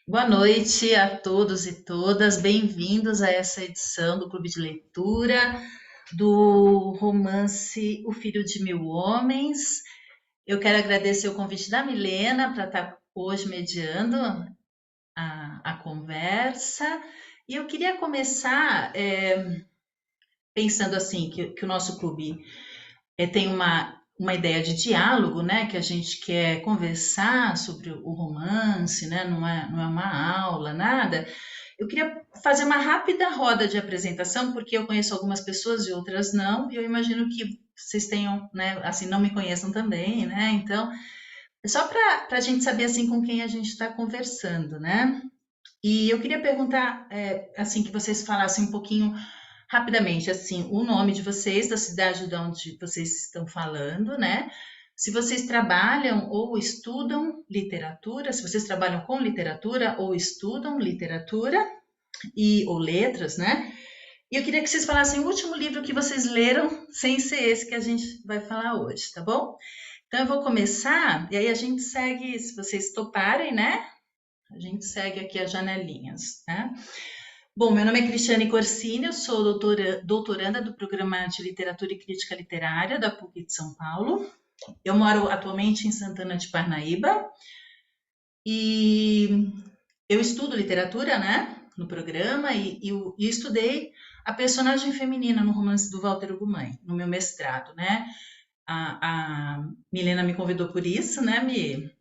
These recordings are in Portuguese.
Boa noite a todos e todas, bem-vindos a essa edição do Clube de Leitura do romance O Filho de Mil Homens. Eu quero agradecer o convite da Milena para estar hoje mediando a conversa. E eu queria começar pensando assim, que o nosso clube tem uma ideia de diálogo, né? Que a gente quer conversar sobre o romance, né? Não é uma aula, nada. Eu queria fazer uma rápida roda de apresentação, porque eu conheço algumas pessoas e outras não, e eu imagino que vocês tenham, né, assim, não me conheçam também, né? Então, é só para a gente saber, assim, com quem a gente está conversando, né? E eu queria perguntar, assim, que vocês falassem um pouquinho rapidamente, assim, o nome de vocês, da cidade de onde vocês estão falando, né? Se vocês trabalham ou estudam literatura, se vocês trabalham com literatura ou estudam literatura ou letras, né? E eu queria que vocês falassem o último livro que vocês leram, sem ser esse que a gente vai falar hoje, tá bom? Então eu vou começar, e aí a gente segue, se vocês toparem, né? A gente segue aqui as janelinhas, né? Bom, meu nome é Cristiane Corsini, eu sou doutoranda do Programa de Literatura e Crítica Literária da PUC de São Paulo. Eu moro atualmente em Santana de Parnaíba e eu estudo literatura, né, no programa e estudei a personagem feminina no romance do Walter Ugumãe, no meu mestrado, né? A Milena me convidou por isso, né, Mi?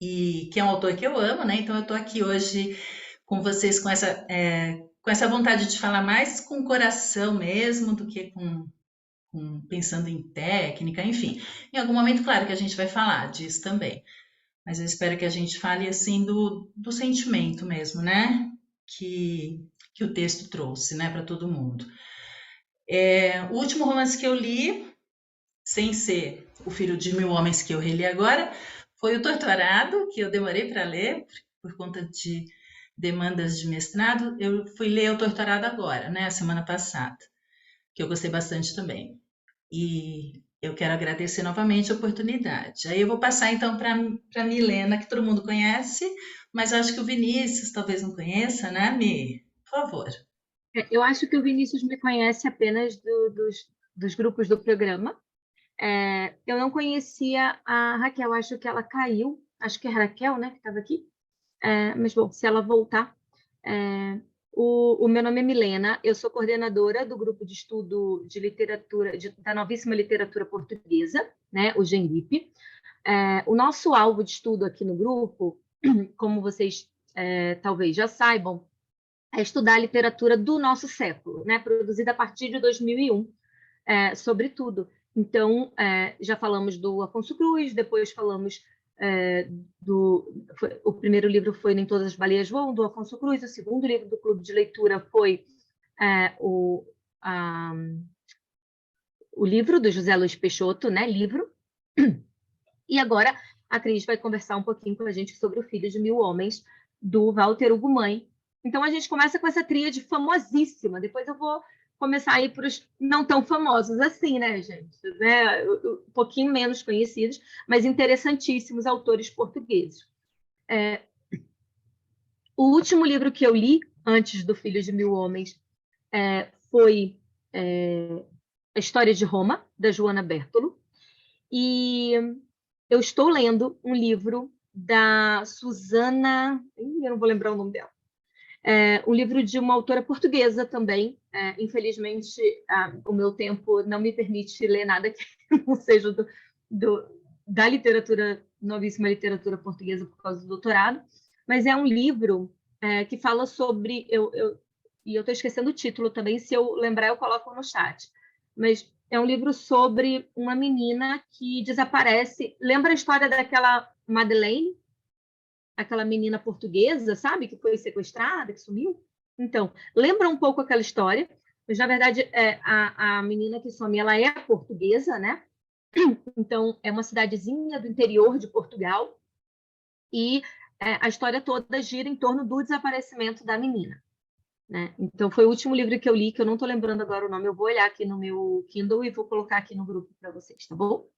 E que é um autor que eu amo, né? Então eu estou aqui hoje com vocês com essa vontade de falar mais com o coração mesmo do que pensando em técnica, enfim. Em algum momento, claro que a gente vai falar disso também, mas eu espero que a gente fale assim do sentimento mesmo, né? Que o texto trouxe, né, para todo mundo. O último romance que eu li, sem ser O Filho de Mil Homens que eu reli agora, foi O Torturado, que eu demorei para ler por conta de demandas de mestrado. Eu fui ler O Torturado agora, né, a semana passada, que eu gostei bastante também. E eu quero agradecer novamente a oportunidade. Aí eu vou passar então para Milena, que todo mundo conhece, mas eu acho que o Vinícius talvez não conheça, né, Mi? Por favor. Eu acho que o Vinícius me conhece apenas dos grupos do programa. Eu não conhecia a Raquel, acho que ela caiu. Acho que é a Raquel, né, que estava aqui. Mas, bom, se ela voltar. é, o meu nome é Milena, eu sou coordenadora do grupo de estudo de literatura, da novíssima literatura portuguesa, né, o GENLIP. O nosso alvo de estudo aqui no grupo, como vocês talvez já saibam, é estudar a literatura do nosso século, né, produzida a partir de 2001, sobretudo. Então, já falamos do Afonso Cruz, depois falamos o primeiro livro foi Nem Todas as Baleias Voam, do Afonso Cruz, o segundo livro do Clube de Leitura foi é, o, a, o livro do José Luiz Peixoto, né, livro, e agora a Cris vai conversar um pouquinho com a gente sobre O Filho de Mil Homens, do Walter Ugumãe. Então a gente começa com essa tríade famosíssima, depois eu vou começar a ir para os não tão famosos assim, né, gente? Né? Um pouquinho menos conhecidos, mas interessantíssimos autores portugueses. O último livro que eu li, antes do Filho de Mil Homens, foi A História de Roma, da Joana Bertolo, e eu estou lendo um livro da Susana, eu não vou lembrar o nome dela, um livro de uma autora portuguesa também. Infelizmente, o meu tempo não me permite ler nada que não seja da literatura, novíssima literatura portuguesa por causa do doutorado, mas é um livro que fala sobre, e eu estou esquecendo o título também, se eu lembrar eu coloco no chat, mas é um livro sobre uma menina que desaparece. Lembra a história daquela Madeleine? Aquela menina portuguesa, sabe? Que foi sequestrada, que sumiu. Então, lembra um pouco aquela história, mas na verdade a menina que some, ela é portuguesa, né? Então, é uma cidadezinha do interior de Portugal e a história toda gira em torno do desaparecimento da menina. Né? Então, foi o último livro que eu li, que eu não estou lembrando agora o nome. Eu vou olhar aqui no meu Kindle e vou colocar aqui no grupo para vocês, tá bom?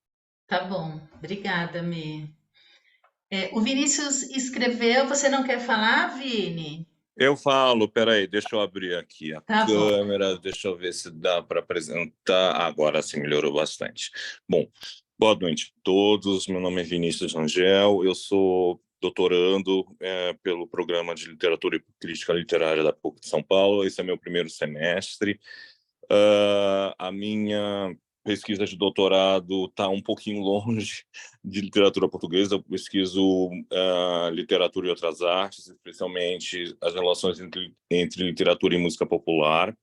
Tá bom, obrigada, Mi. O Vinícius escreveu, você não quer falar, Vini? Eu falo, peraí, deixa eu abrir aqui a Tá bom. câmera, deixa eu ver se dá para apresentar. Agora sim, melhorou bastante. Bom, boa noite a todos, meu nome é Vinícius Rangel, eu sou doutorando pelo Programa de Literatura e Crítica Literária da PUC de São Paulo, esse é meu primeiro semestre. A minha pesquisa de doutorado está um pouquinho longe de literatura portuguesa. Eu pesquiso literatura e outras artes, especialmente as relações entre literatura e música popular.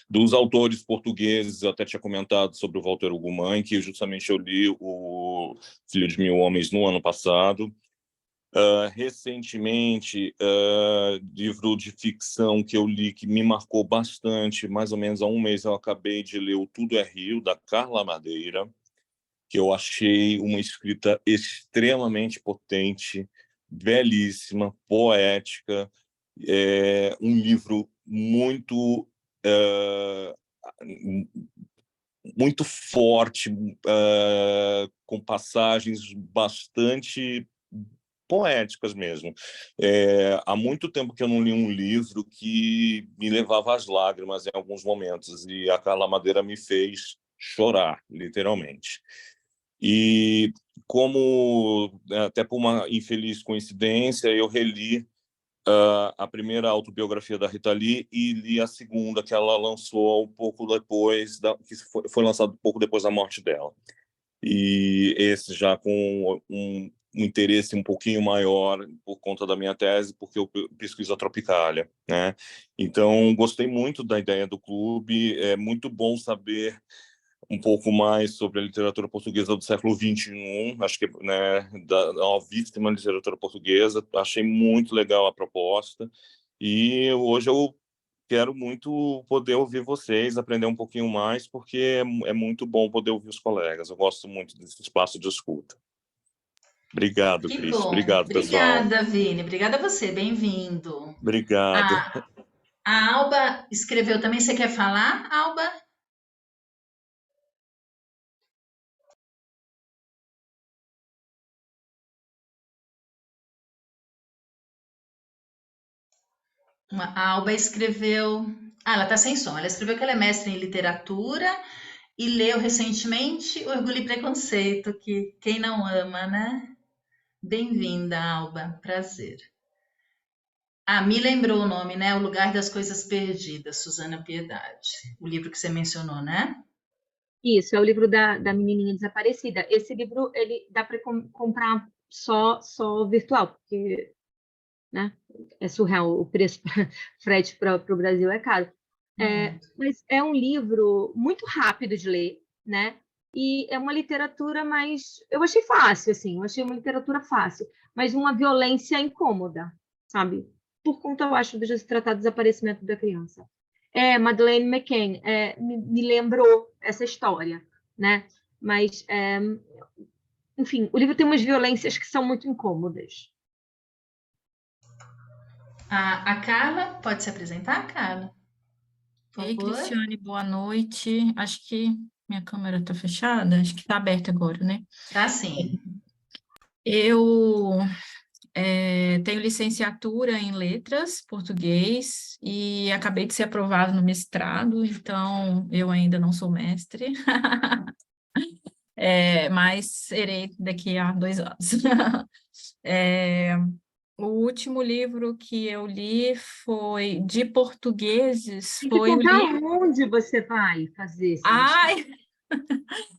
Dos autores portugueses, eu até tinha comentado sobre o Walter Ugumãe, que justamente eu li o Filho de Mil Homens no ano passado. Recentemente, livro de ficção que eu li que me marcou bastante, mais ou menos há um mês eu acabei de ler o Tudo é Rio, da Carla Madeira, que eu achei uma escrita extremamente potente, belíssima, poética, um livro muito forte, com passagens bastante poéticas mesmo. Há muito tempo que eu não li um livro que me levava às lágrimas em alguns momentos, e a Carla Madeira me fez chorar, literalmente. E como, até por uma infeliz coincidência, eu reli a primeira autobiografia da Rita Lee e li a segunda, que ela lançou um pouco depois, que foi lançado um pouco depois da morte dela. E esse já com um interesse um pouquinho maior por conta da minha tese, porque eu pesquiso a Tropicália, né? Então, gostei muito da ideia do clube, é muito bom saber um pouco mais sobre a literatura portuguesa do século XXI, acho que, né, da novíssima literatura portuguesa, achei muito legal a proposta, e hoje eu quero muito poder ouvir vocês, aprender um pouquinho mais, porque é muito bom poder ouvir os colegas. Eu gosto muito desse espaço de escuta. Obrigado, Que Cris. bom. Obrigado, pessoal. Obrigada, Vini. Obrigada a você. Bem-vindo. Obrigado. A Alba escreveu também. Você quer falar, Alba? A Alba escreveu. Ela está sem som. Ela escreveu que ela é mestre em literatura e leu recentemente Orgulho e Preconceito, que quem não ama, né? Bem-vinda, Alba. Prazer. Me lembrou o nome, né? O Lugar das Coisas Perdidas, Susana Piedade. O livro que você mencionou, né? Isso, é o livro da menininha desaparecida. Esse livro, ele dá para comprar só virtual, porque, né, é surreal, o preço para frete para o Brasil é caro. Muito. Mas é um livro muito rápido de ler, né? E é uma literatura mais... Eu achei fácil, assim, eu achei uma literatura fácil, mas uma violência incômoda, sabe? Por conta, eu acho, de se tratar do desaparecimento da criança. Madeleine McCann, me lembrou essa história, né? Mas, enfim, o livro tem umas violências que são muito incômodas. A Carla, pode se apresentar, Carla? Por Ei, favor. Cristiane, boa noite. Acho que minha câmera está fechada, acho que está aberta agora, né? Tá sim. Eu tenho licenciatura em letras, português, e acabei de ser aprovada no mestrado, então eu ainda não sou mestre, mas serei daqui a 2 anos. O último livro que eu li foi de portugueses, Tem que foi o contar livro... onde você vai fazer esse mestrado. Ai,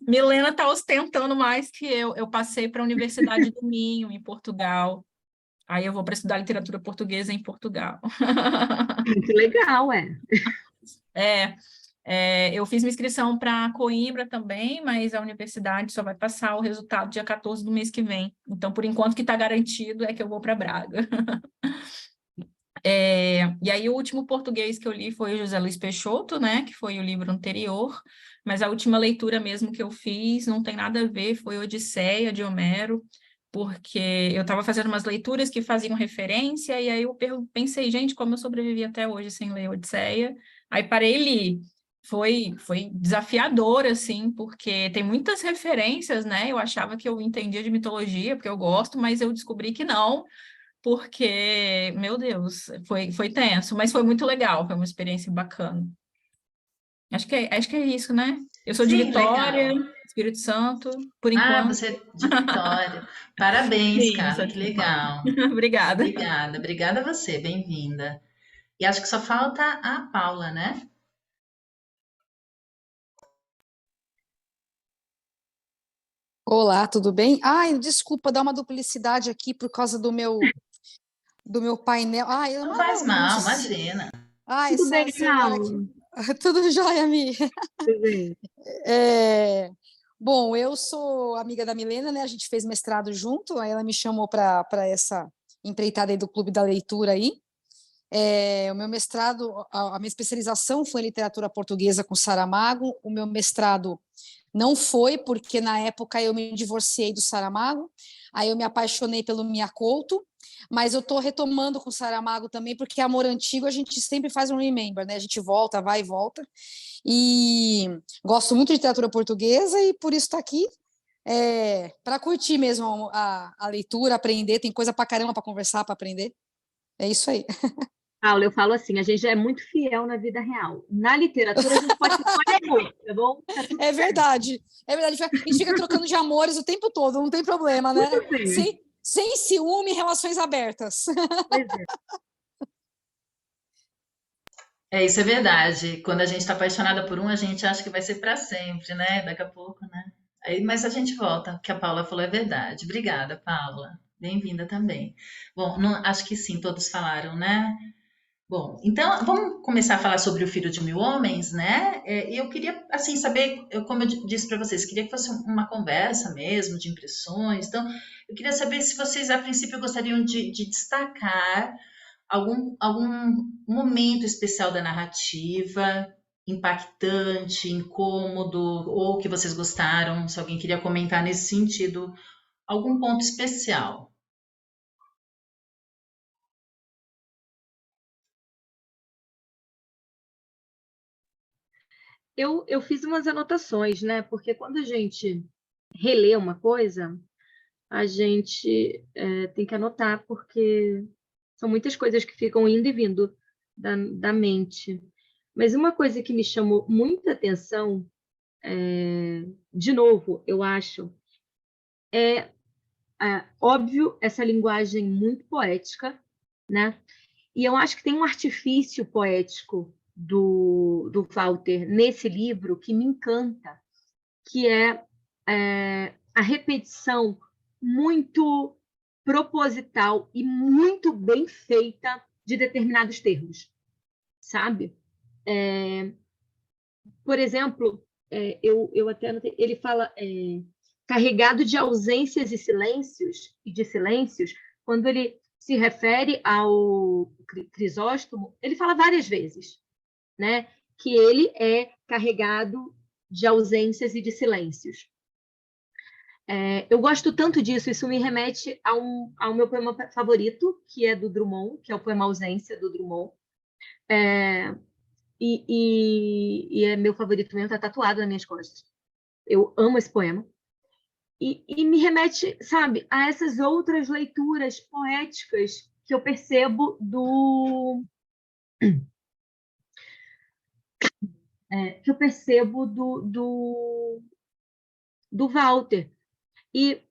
Milena está ostentando mais que eu. Eu passei para a Universidade do Minho, em Portugal. Aí eu vou para estudar literatura portuguesa em Portugal. Muito legal, Eu fiz minha inscrição para Coimbra também, mas a universidade só vai passar o resultado dia 14 do mês que vem. Então, por enquanto, o que está garantido é que eu vou para Braga. E aí, o último português que eu li foi o José Luiz Peixoto, né, que foi o livro anterior, mas a última leitura mesmo que eu fiz não tem nada a ver, foi Odisseia, de Homero, porque eu estava fazendo umas leituras que faziam referência, e aí eu pensei, gente, como eu sobrevivi até hoje sem ler Odisseia? Aí parei e li. foi desafiador, assim, porque tem muitas referências, né? Eu achava que eu entendia de mitologia, porque eu gosto, mas eu descobri que não, porque, meu Deus, foi tenso, mas foi muito legal, foi uma experiência bacana. Acho que é isso, né? Eu sou de Sim, Vitória, legal. Espírito Santo, por Ah, enquanto. você é de Vitória. Parabéns, Sim, eu sou Carla, de que Vitória. legal. Obrigada. Obrigada, obrigada a você, bem-vinda. E acho que só falta a Paula, né? Olá, tudo bem? Ai, desculpa, dar uma duplicidade aqui por causa do meu painel. Ai, é Não uma faz mal, bagunça. imagina. Ai, Tudo essa bem, celular aqui. Paulo? Tudo jóia, Mi. Tudo bem. É, Bom, eu sou amiga da Milena, né? A gente fez mestrado junto, aí ela me chamou para essa empreitada aí do Clube da Leitura aí. O meu mestrado, a minha especialização foi em literatura portuguesa com Saramago. O meu mestrado não foi, porque na época eu me divorciei do Saramago, aí eu me apaixonei pelo Mia Couto, mas eu estou retomando com o Saramago também, porque amor antigo a gente sempre faz um remember, né? A gente volta, vai e volta. E gosto muito de literatura portuguesa e por isso está aqui, para curtir mesmo a leitura, aprender, tem coisa para caramba para conversar, para aprender. É isso aí. Paulo, eu falo assim, a gente já é muito fiel na vida real. Na literatura, a gente pode ser poliamor, tá bom? Tá tudo É verdade, é verdade. A gente fica trocando de amores o tempo todo, não tem problema, né? muito bem. Sem ciúme, relações abertas. Pois é. Isso é verdade. Quando a gente está apaixonada por um, a gente acha que vai ser para sempre, né? Daqui a pouco, né? Aí, mas a gente volta. O que a Paula falou é verdade. Obrigada, Paula. Bem-vinda também. Bom, acho que sim, todos falaram, né? Bom, então vamos começar a falar sobre o Filho de Mil Homens, né? E eu queria, assim, saber, como eu disse para vocês, queria que fosse uma conversa mesmo, de impressões. Então, eu queria saber se vocês, a princípio, gostariam de destacar algum momento especial da narrativa, impactante, incômodo, ou que vocês gostaram, se alguém queria comentar nesse sentido, algum ponto especial. Eu fiz umas anotações, né? Porque quando a gente relê uma coisa, a gente tem que anotar, porque são muitas coisas que ficam indo e vindo da mente. Mas uma coisa que me chamou muita atenção, de novo, eu acho, óbvio, essa linguagem muito poética, né? E eu acho que tem um artifício poético do Walter nesse livro que me encanta, que é a repetição muito proposital e muito bem feita de determinados termos, sabe? Por exemplo, eu até anotei, ele fala carregado de ausências e de silêncios, quando ele se refere ao Crisóstomo, ele fala várias vezes, né, que ele é carregado de ausências e de silêncios. Eu gosto tanto disso, isso me remete ao meu poema favorito, que é do Drummond, que é o poema Ausência, do Drummond. E é meu favorito mesmo, está tatuado nas minhas costas. Eu amo esse poema. E me remete, sabe, a essas outras leituras poéticas que eu percebo do Walter. E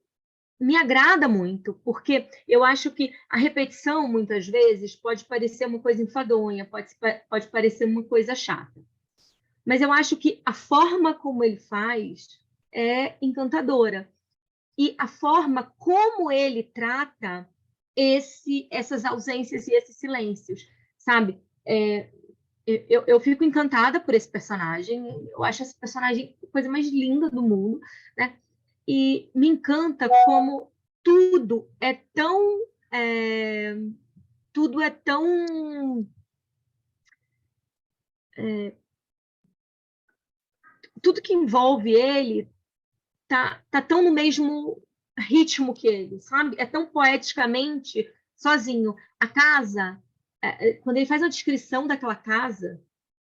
me agrada muito, porque eu acho que a repetição, muitas vezes, pode parecer uma coisa enfadonha, pode parecer uma coisa chata. Mas eu acho que a forma como ele faz é encantadora. E a forma como ele trata essas ausências e esses silêncios, sabe? Eu fico encantada por esse personagem. Eu acho esse personagem a coisa mais linda do mundo, né? E me encanta como tudo é tão é, tudo é tão tudo que envolve ele tá tão no mesmo ritmo que ele, sabe? É tão poeticamente sozinho. A casa, quando ele faz a descrição daquela casa,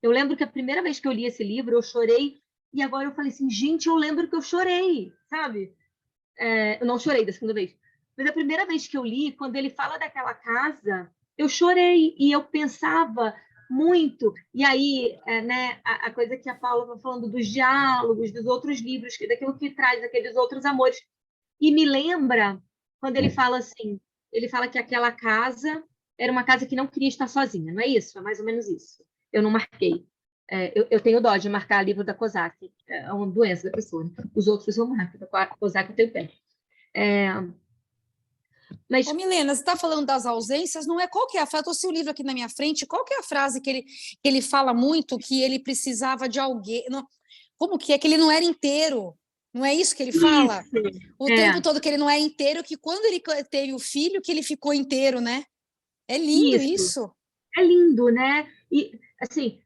Eu lembro que a primeira vez que eu li esse livro, eu chorei, e agora eu falei assim, gente, eu lembro que eu chorei, sabe? Eu não chorei da segunda vez. Mas a primeira vez que eu li, quando ele fala daquela casa, eu chorei e eu pensava muito. E aí, né, a coisa que a Paula estava falando dos diálogos, dos outros livros, daquilo que traz aqueles outros amores. E me lembra quando ele fala assim, ele fala que aquela casa era uma casa que não queria estar sozinha, não é isso? É mais ou menos isso. Eu não marquei. Eu tenho dó de marcar livro da Kozak. É uma doença da pessoa. Né? Os outros eu marco. Da Kozak eu tenho pé. Mas... Ô, Milena, você está falando das ausências, não é? Qual que é a frase? Estou sem o livro aqui na minha frente. Qual que é a frase que ele fala muito que ele precisava de alguém? Não, como que é que ele não era inteiro? Não é isso que ele fala? O tempo todo que ele não é inteiro, que quando ele teve o filho, que ele ficou inteiro, né? É lindo isso. É lindo, né? E assim,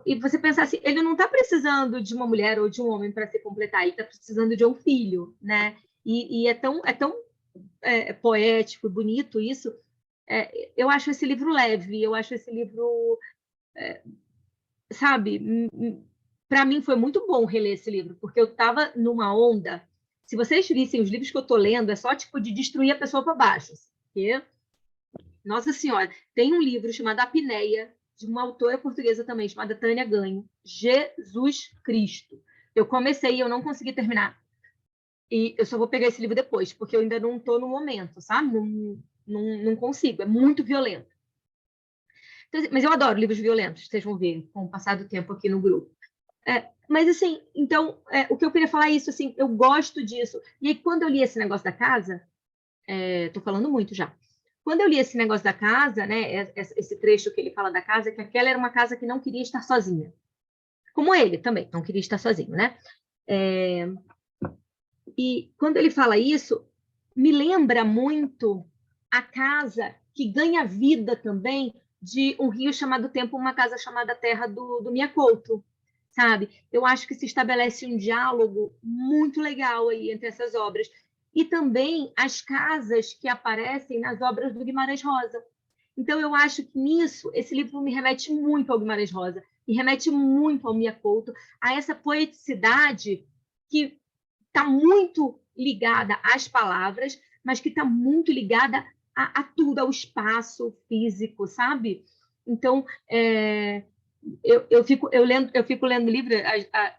e você pensar assim, ele não está precisando de uma mulher ou de um homem para se completar, ele está precisando de um filho, né? E é tão poético, bonito isso. Eu acho esse livro leve, eu acho esse livro, sabe? Para mim foi muito bom reler esse livro, porque eu estava numa onda. Se vocês vissem os livros que eu estou lendo, é só tipo de destruir a pessoa para baixo. Porque, nossa Senhora, tem um livro chamado Apneia, de uma autora portuguesa também, chamada Tânia Ganho, Jesus Cristo. Eu comecei e eu não consegui terminar. E eu só vou pegar esse livro depois, porque eu ainda não estou no momento, sabe? Não consigo, é muito violento. Então, mas eu adoro livros violentos, vocês vão ver com o passar do tempo aqui no grupo. Mas, assim, então, o que eu queria falar é isso, assim, eu gosto disso. E aí, quando eu li esse negócio da casa, estou falando muito já. Quando eu li esse negócio da casa, né, esse trecho que ele fala da casa, que aquela era uma casa que não queria estar sozinha. Como ele também, não queria estar sozinho, né? E quando ele fala isso, me lembra muito a casa que ganha vida também de um rio chamado Tempo, uma casa chamada Terra do Miacouto, sabe? Eu acho que se estabelece um diálogo muito legal aí entre essas obras. E também as casas que aparecem nas obras do Guimarães Rosa. Então, eu acho que nisso, esse livro me remete muito ao Guimarães Rosa, me remete muito ao Miacouto, a essa poeticidade que está muito ligada às palavras, mas que está muito ligada a tudo, ao espaço físico, sabe? Então, eu fico lendo livro,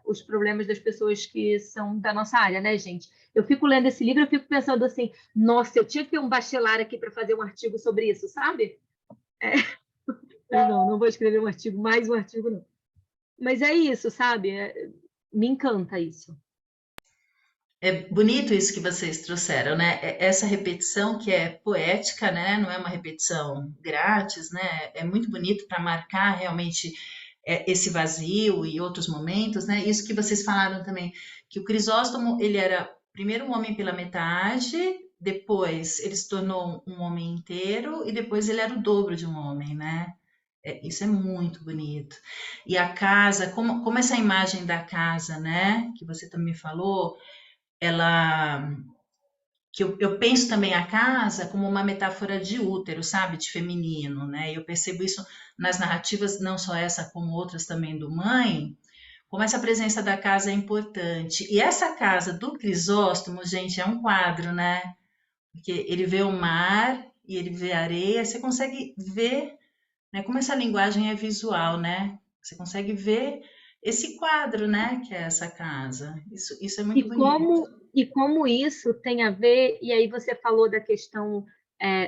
os problemas das pessoas que são da nossa área, né, gente? Eu fico lendo esse livro, eu fico pensando assim, nossa, eu tinha que ter um bacharel aqui para fazer um artigo sobre isso, sabe? Não vou escrever um artigo, mais um artigo, não. Mas é isso, sabe? Me encanta isso. É bonito isso que vocês trouxeram, né? Essa repetição que é poética, né? Não é uma repetição grátis, né? É muito bonito para marcar realmente esse vazio e outros momentos, né? Isso que vocês falaram também, que o Crisóstomo, ele era primeiro um homem pela metade, depois ele se tornou um homem inteiro e depois ele era o dobro de um homem, né? Isso é muito bonito. E a casa, como essa imagem da casa, né? Que você também falou, que eu penso também a casa como uma metáfora de útero, sabe, de feminino, né? Eu percebo isso nas narrativas, não só essa como outras também do Mãe, como essa presença da casa é importante. E essa casa do Crisóstomo, gente, é um quadro, né? Porque ele vê o mar e ele vê a areia, você consegue ver, né, como essa linguagem é visual, né? Você consegue ver esse quadro, né, que é essa casa. Isso é muito bonito. E como isso tem a ver, e aí você falou da questão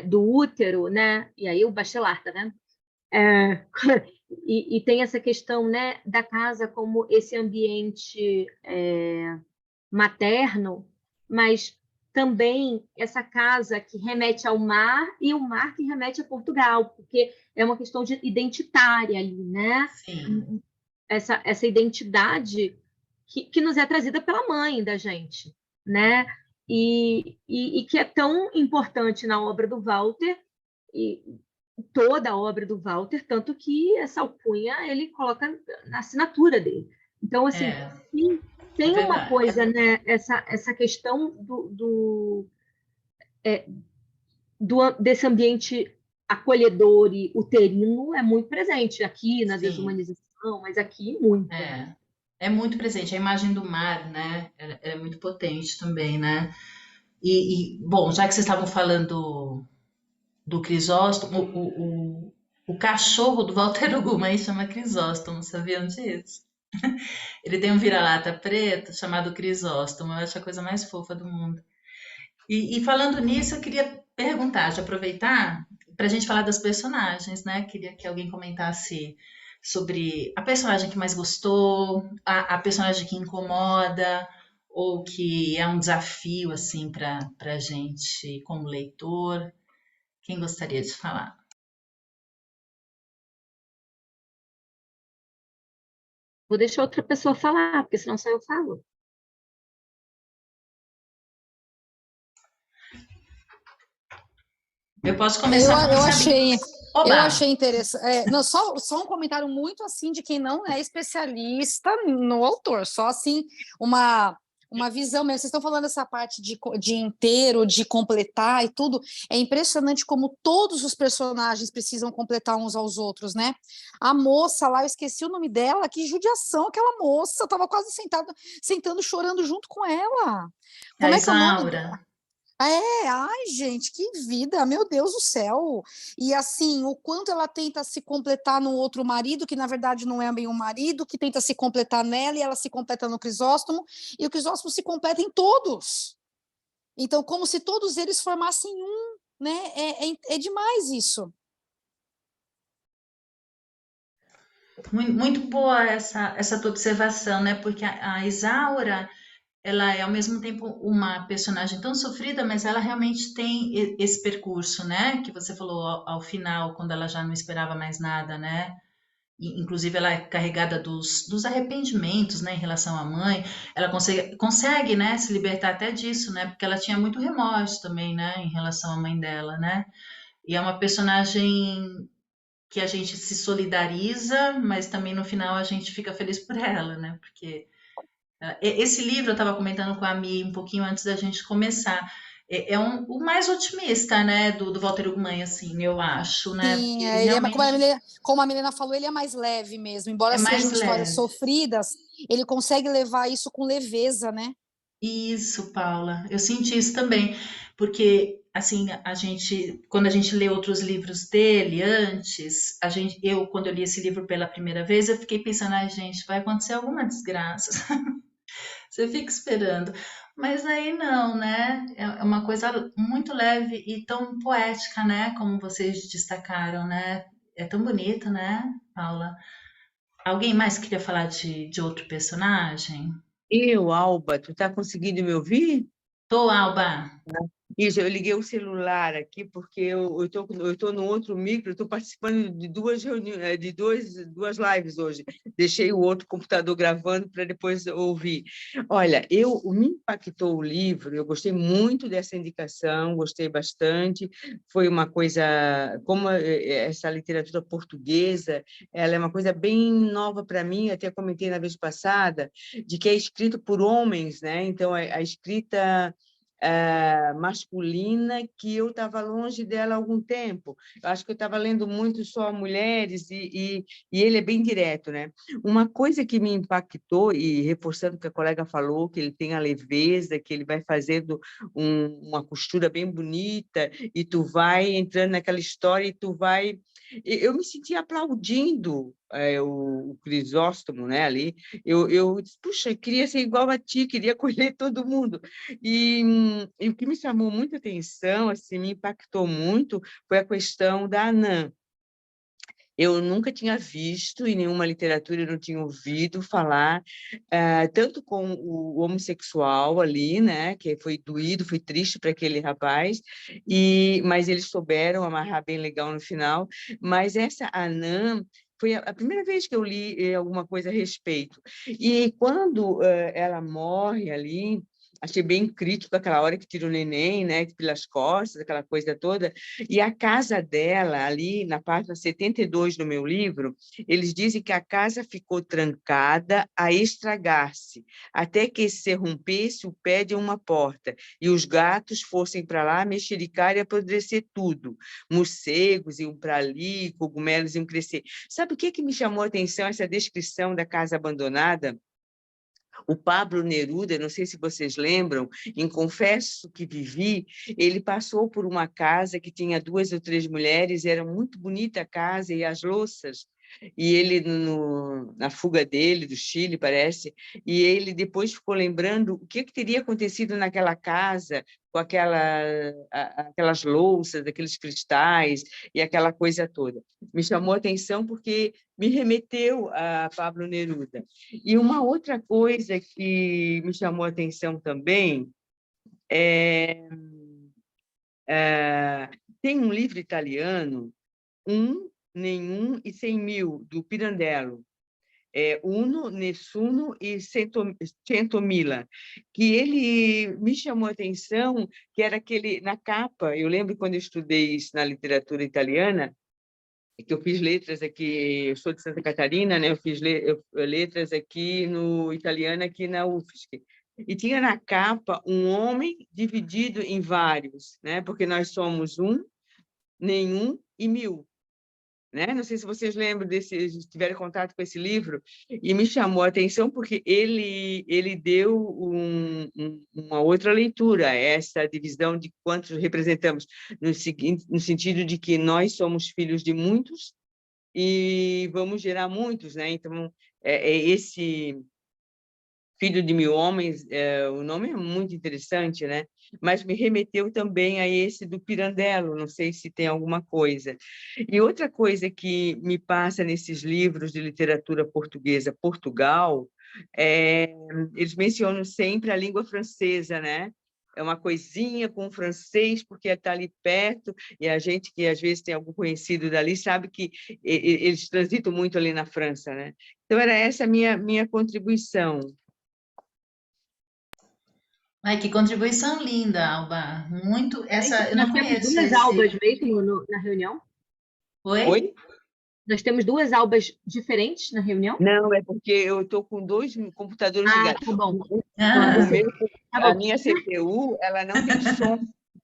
do útero, né? E aí o bacharel, tá vendo? E tem essa questão, né, da casa como esse ambiente materno, mas também essa casa que remete ao mar e o mar que remete a Portugal, porque é uma questão identitária ali, né? Sim. Essa identidade que nos é trazida pela mãe da gente, né? E que é tão importante na obra do Walter, e toda a obra do Walter, tanto que essa alcunha ele coloca na assinatura dele. Então, assim, tem uma verdade. coisa, né? Essa questão desse ambiente acolhedor e uterino é muito presente aqui na Sim. desumanização, não, mas aqui muito. É muito presente. A imagem do mar, né? É muito potente também, né? Bom, já que vocês estavam falando do Crisóstomo, o cachorro do Walter Ugumãe chama Crisóstomo, sabiam disso? Ele tem um vira-lata preto chamado Crisóstomo, eu acho a coisa mais fofa do mundo. E falando nisso, eu queria perguntar, de aproveitar, para a gente falar das personagens, né? Queria que alguém comentasse sobre a personagem que mais gostou, a personagem que incomoda, ou que é um desafio, assim, para a gente como leitor. Quem gostaria de falar? Vou deixar outra pessoa falar, porque senão só eu falo. Eu posso começar Eu falando, sabe? eu Oba! achei interessante. Não, só um comentário muito assim de quem não é especialista no autor, só assim uma visão mesmo. Vocês estão falando essa parte de inteiro, de completar e tudo. É impressionante como todos os personagens precisam completar uns aos outros, né? A moça lá, eu esqueci o nome dela, que judiação aquela moça. Eu estava quase sentando, chorando junto com ela. A Como é que é o nome Isaura. dela? Ai, gente, que vida, meu Deus do céu. E assim, o quanto ela tenta se completar no outro marido, que na verdade não é bem um marido, que tenta se completar nela e ela se completa no Crisóstomo, e o Crisóstomo se completa em todos. Então, como se todos eles formassem um, né? É demais isso. Muito boa essa tua observação, né? Porque a Isaura, ela é ao mesmo tempo uma personagem tão sofrida, mas ela realmente tem esse percurso, né? Que você falou ao final, quando ela já não esperava mais nada, né? Inclusive, ela é carregada dos arrependimentos, né? Em relação à mãe. Ela consegue, né? Se libertar até disso, né? Porque ela tinha muito remorso também, né? Em relação à mãe dela, né? E é uma personagem que a gente se solidariza, mas também no final a gente fica feliz por ela, né? Porque esse livro eu estava comentando com a Mi um pouquinho antes da gente começar. O mais otimista, né, do Walter Ugumãe, assim, eu acho, né? Porque Sim, ele ele é, realmente como a Milena falou, ele é mais leve mesmo. Embora é mais sejam histórias leve. sofridas, ele consegue levar isso com leveza, né? Isso, Paula, eu senti isso também, porque assim, quando a gente lê outros livros dele antes, quando eu li esse livro pela primeira vez, eu fiquei pensando, ai, gente, vai acontecer alguma desgraça. Você fica esperando. Mas aí não, né? É uma coisa muito leve e tão poética, né? Como vocês destacaram, né? É tão bonito, né, Paula? Alguém mais queria falar de outro personagem? Alba, tu tá conseguindo me ouvir? Tô, Alba. Isso, eu liguei o celular aqui porque eu tô no outro micro, estou participando de duas reuniões, duas lives hoje. Deixei o outro computador gravando para depois ouvir. Olha, me impactou o livro, eu gostei muito dessa indicação, gostei bastante. Foi uma coisa, como essa literatura portuguesa, ela é uma coisa bem nova para mim, até comentei na vez passada, de que é escrito por homens, né? Então, a escrita masculina, que eu estava longe dela há algum tempo. Eu acho que eu estava lendo muito só mulheres e ele é bem direto, né? Uma coisa que me impactou, e reforçando o que a colega falou, que ele tem a leveza, que ele vai fazendo uma costura bem bonita e tu vai entrando naquela história e tu vai... Eu me senti aplaudindo o Crisóstomo, né, ali. Eu disse, puxa, queria ser igual a ti, queria acolher todo mundo. E o que me chamou muita atenção, assim, me impactou muito, foi a questão da Anã. Eu nunca tinha visto em nenhuma literatura, eu não tinha ouvido falar, tanto com o homossexual ali, né, que foi doído, foi triste para aquele rapaz, mas eles souberam amarrar bem legal no final. Mas essa Anã foi a primeira vez que eu li alguma coisa a respeito. E quando ela morre ali, achei bem crítico aquela hora que tira o neném, né, pelas costas, aquela coisa toda. E a casa dela, ali na página 72 do meu livro, eles dizem que a casa ficou trancada a estragar-se, até que se rompesse o pé de uma porta e os gatos fossem para lá mexericar e apodrecer tudo. Morcegos iam para ali, cogumelos iam crescer. Sabe o que me chamou a atenção, essa descrição da casa abandonada? O Pablo Neruda, não sei se vocês lembram, em Confesso que Vivi, ele passou por uma casa que tinha 2 ou 3 mulheres, era muito bonita a casa e as louças, e ele, na fuga dele, do Chile, parece, e ele depois ficou lembrando o que teria acontecido naquela casa, com aquelas louças, aqueles cristais e aquela coisa toda. Me chamou a atenção porque me remeteu a Pablo Neruda. E uma outra coisa que me chamou a atenção também tem um livro italiano, Um, Nenhum e 100.000, do Pirandello. Uno, Nessuno e Centomila, que ele me chamou a atenção, que era aquele, na capa, eu lembro quando eu estudei isso na literatura italiana, que eu fiz letras aqui, eu sou de Santa Catarina, né? Eu fiz letras aqui no italiano, aqui na UFSC. E tinha na capa um homem dividido em vários, né? Porque nós somos um, nenhum e 1000. Né? Não sei se vocês lembram tiveram contato com esse livro, e me chamou a atenção porque ele deu uma outra leitura, essa divisão de quantos representamos, no sentido de que nós somos filhos de muitos e vamos gerar muitos, né? Então, esse Filho de Mil Homens, o nome é muito interessante, né? Mas me remeteu também a esse do Pirandello, não sei se tem alguma coisa. E outra coisa que me passa nesses livros de literatura portuguesa, Portugal, eles mencionam sempre a língua francesa, né? É uma coisinha com o francês, porque está ali perto, e a gente que às vezes tem algum conhecido dali sabe que eles transitam muito ali na França, né? Então, era essa a minha contribuição. Ai, que contribuição linda, Alba. Muito. Essa eu Nós não temos conheço duas esse. Albas mesmo na reunião? Oi? Oi? Nós temos duas Albas diferentes na reunião? Não, é porque eu estou com 2 computadores ligados. Tá bom. Ah, A minha CPU, ela não tem som.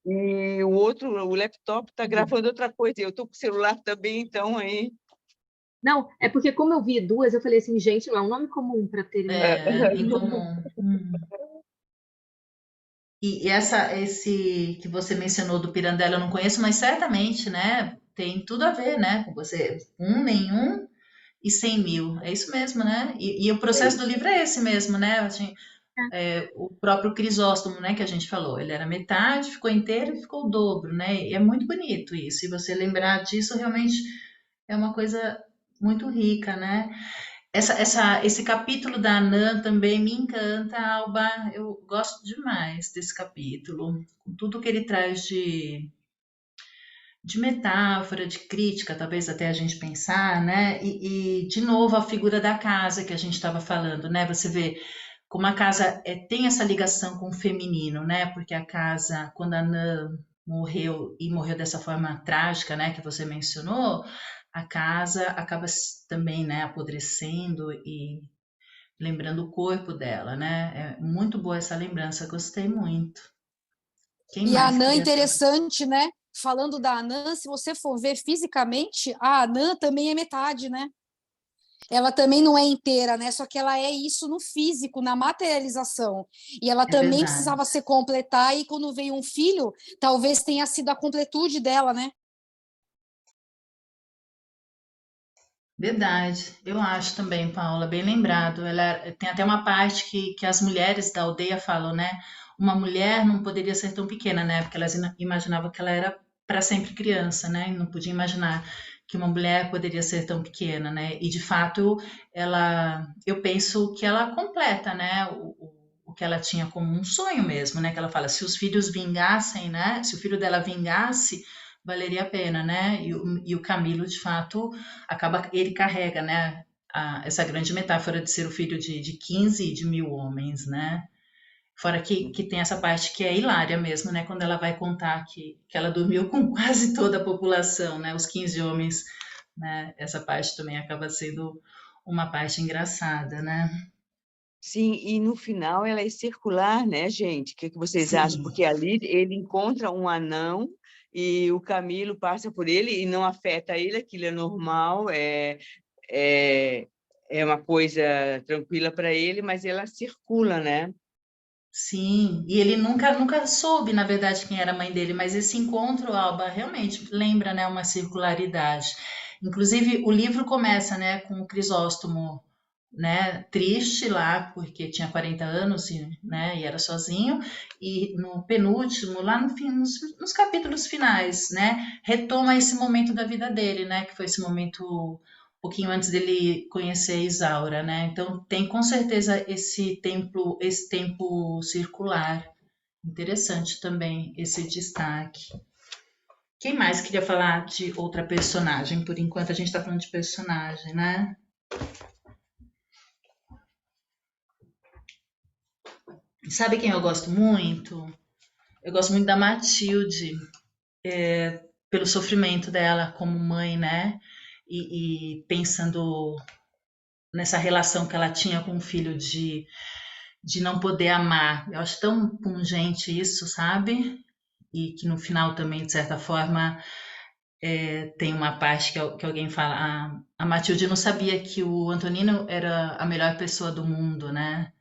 E o laptop está gravando outra coisa. Eu estou com o celular também, então aí. Não, é porque como eu vi duas, eu falei assim, gente, não é um nome comum para ter. em comum. E esse que você mencionou do Pirandello eu não conheço, mas certamente, né, tem tudo a ver, né, com você. Um, nenhum e 100.000. É isso mesmo, né? E o processo do livro é esse mesmo, né? Assim, o próprio Crisóstomo, né, que a gente falou, ele era metade, ficou inteiro e ficou o dobro, né? E é muito bonito isso. Se você lembrar disso, realmente é uma coisa muito rica, né? Esse capítulo da Anã também me encanta, Alba. Eu gosto demais desse capítulo, com tudo que ele traz de metáfora, de crítica, talvez até a gente pensar, né? E de novo, a figura da casa que a gente estava falando, né? Você vê como a casa tem essa ligação com o feminino, né? Porque a casa, quando a Anã morreu, e morreu dessa forma trágica, né? Que você mencionou, a casa acaba também, né? Apodrecendo e lembrando o corpo dela, né? É muito boa essa lembrança, gostei muito. Quem E a mais Anã, queria interessante, né? Falando da Anã, se você for ver fisicamente, a Anã também é metade, né? Ela também não é inteira, né? Só que ela é isso no físico, na materialização. E ela também verdade. precisava se completar, e quando veio um filho, talvez tenha sido a completude dela, né? Verdade, eu acho também, Paula, bem lembrado. Ela tem até uma parte que as mulheres da aldeia falam, né? Uma mulher não poderia ser tão pequena, né? Porque elas imaginavam que ela era para sempre criança, né? E não podia imaginar que uma mulher poderia ser tão pequena, né? E de fato, eu penso que ela completa, né? O que ela tinha como um sonho mesmo, né? Que ela fala, se os filhos vingassem, né? Se o filho dela vingasse, valeria a pena, né? E o Camilo, de fato, ele carrega, né, essa grande metáfora de ser o filho de 15 e de 1000 homens, né? Fora que tem essa parte que é hilária mesmo, né? Quando ela vai contar que ela dormiu com quase toda a população, né? Os 15 homens, né? Essa parte também acaba sendo uma parte engraçada, né? Sim, e no final ela é circular, né, gente? O que vocês acham? Sim, Porque ali ele encontra um anão e o Camilo passa por ele e não afeta ele, aquilo é normal, é, é uma coisa tranquila para ele, mas ela circula, né? sim. E ele nunca soube, na verdade, quem era a mãe dele, mas esse encontro, Alba, realmente lembra, né, uma circularidade. Inclusive, o livro começa, né, com o Crisóstomo, né, triste lá, porque tinha 40 anos né, e era sozinho, e no penúltimo, lá no fim, nos capítulos finais, né, retoma esse momento da vida dele, né, que foi esse momento um pouquinho antes dele conhecer a Isaura, né, então tem com certeza esse tempo circular, interessante também esse destaque. Quem mais queria falar de outra personagem? Por enquanto a gente está falando de personagem, né? Sabe quem eu gosto muito? Eu gosto muito da Matilde, pelo sofrimento dela como mãe, né? E pensando nessa relação que ela tinha com o filho de não poder amar. Eu acho tão pungente isso, sabe? E que no final também, de certa forma, tem uma parte que alguém fala: a Matilde não sabia que o Antonino era a melhor pessoa do mundo, né?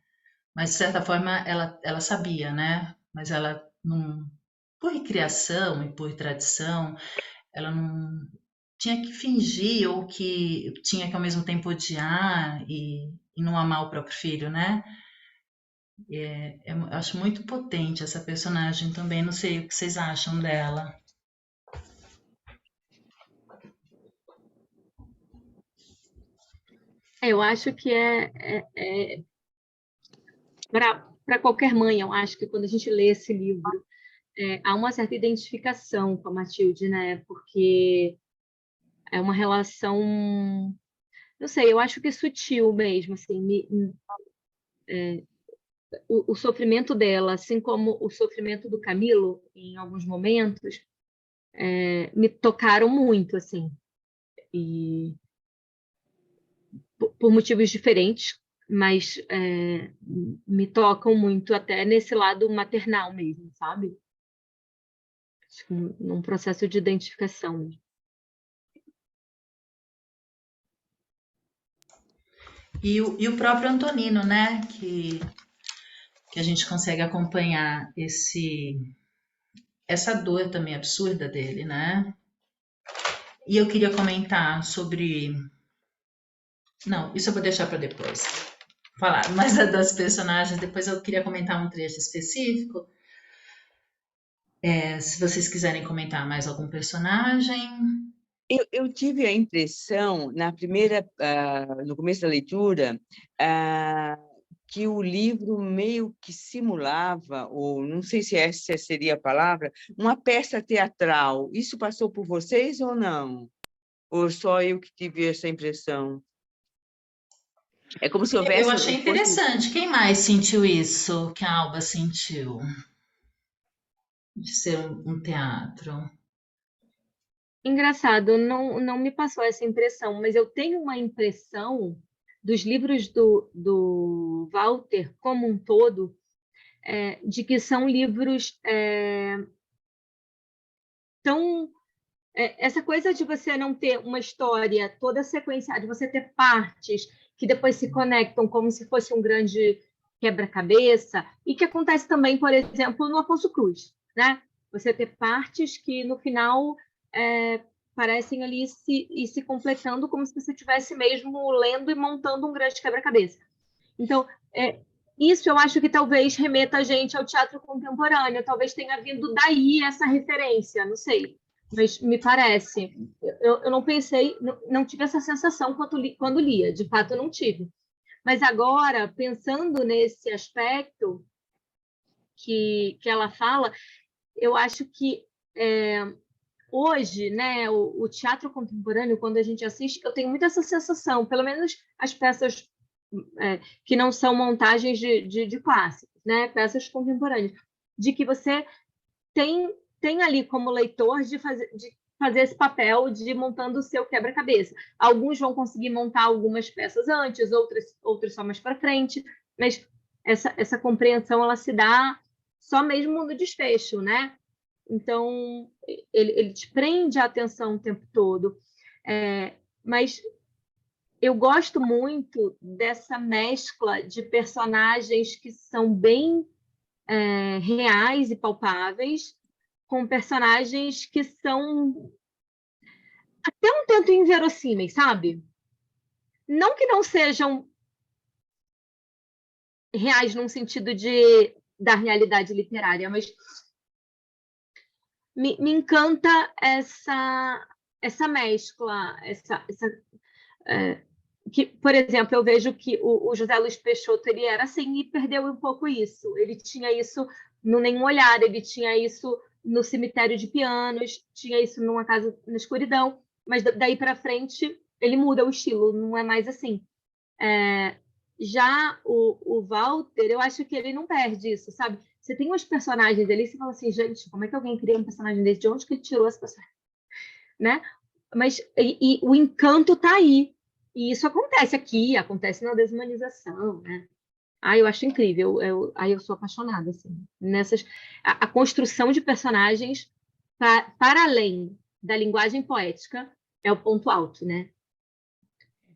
Mas de certa forma ela sabia, né? Mas ela não, por criação e por tradição, ela não tinha que fingir ou que tinha que ao mesmo tempo odiar e não amar o próprio filho, né? Eu acho muito potente essa personagem também. Não sei o que vocês acham dela. Eu acho que para qualquer mãe, eu acho que quando a gente lê esse livro, há uma certa identificação com a Matilde, né? Porque é uma relação, não sei, eu acho que é sutil mesmo, assim, o sofrimento dela, assim como o sofrimento do Camilo, em alguns momentos, me tocaram muito, assim, e por motivos diferentes, mas me tocam muito até nesse lado maternal mesmo, sabe? Acho que num processo de identificação. E o próprio Antonino, né? Que a gente consegue acompanhar essa dor também absurda dele, né? E eu queria comentar sobre. Não, isso eu vou deixar para depois. Falar mais das personagens, depois eu queria comentar um trecho específico. Se vocês quiserem comentar mais algum personagem. Eu tive a impressão, no começo da leitura, que o livro meio que simulava, ou não sei se essa seria a palavra, uma peça teatral. Isso passou por vocês ou não? Ou só eu que tive essa impressão? É como se Eu houvesse... achei interessante. Quem mais sentiu isso que a Alba sentiu? De ser um teatro. Engraçado, não me passou essa impressão, mas eu tenho uma impressão dos livros do Walter como um todo, de que são livros tão... essa coisa de você não ter uma história toda sequenciada, de você ter partes que depois se conectam como se fosse um grande quebra-cabeça, e que acontece também, por exemplo, no Afonso Cruz, né? Você ter partes que no final parecem ali se completando como se você estivesse mesmo lendo e montando um grande quebra-cabeça. Então, isso eu acho que talvez remeta a gente ao teatro contemporâneo, talvez tenha vindo daí essa referência, não sei, mas me parece. Eu não pensei, não tive essa sensação quando lia, de fato eu não tive. Mas agora, pensando nesse aspecto que ela fala, eu acho que hoje, né, o teatro contemporâneo, quando a gente assiste, eu tenho muito essa sensação, pelo menos as peças que não são montagens de clássicos, né, peças contemporâneas, de que você tem ali como leitor de fazer esse papel de ir montando o seu quebra-cabeça. Alguns vão conseguir montar algumas peças antes, outros só mais para frente, mas essa compreensão ela se dá só mesmo no desfecho, né? Então, ele te prende a atenção o tempo todo. Mas eu gosto muito dessa mescla de personagens que são bem reais e palpáveis, com personagens que são até um tanto inverossímeis, sabe? Não que não sejam reais num sentido da realidade literária, mas me encanta essa mescla, que, por exemplo, eu vejo que o José Luiz Peixoto ele era assim e perdeu um pouco isso. Ele tinha isso no Nenhum Olhar, ele tinha isso no Cemitério de Pianos, tinha isso numa Casa na Escuridão, mas daí para frente ele muda o estilo, não é mais assim. Já o Walter, eu acho que ele não perde isso, sabe? Você tem uns personagens ali, você fala assim, gente, como é que alguém cria um personagem desse? De onde que ele tirou esse personagem? Né? Mas o encanto está aí. E isso acontece aqui, acontece na desumanização, né? Eu acho incrível. Eu sou apaixonada, assim. A construção de personagens para além da linguagem poética é o ponto alto, né?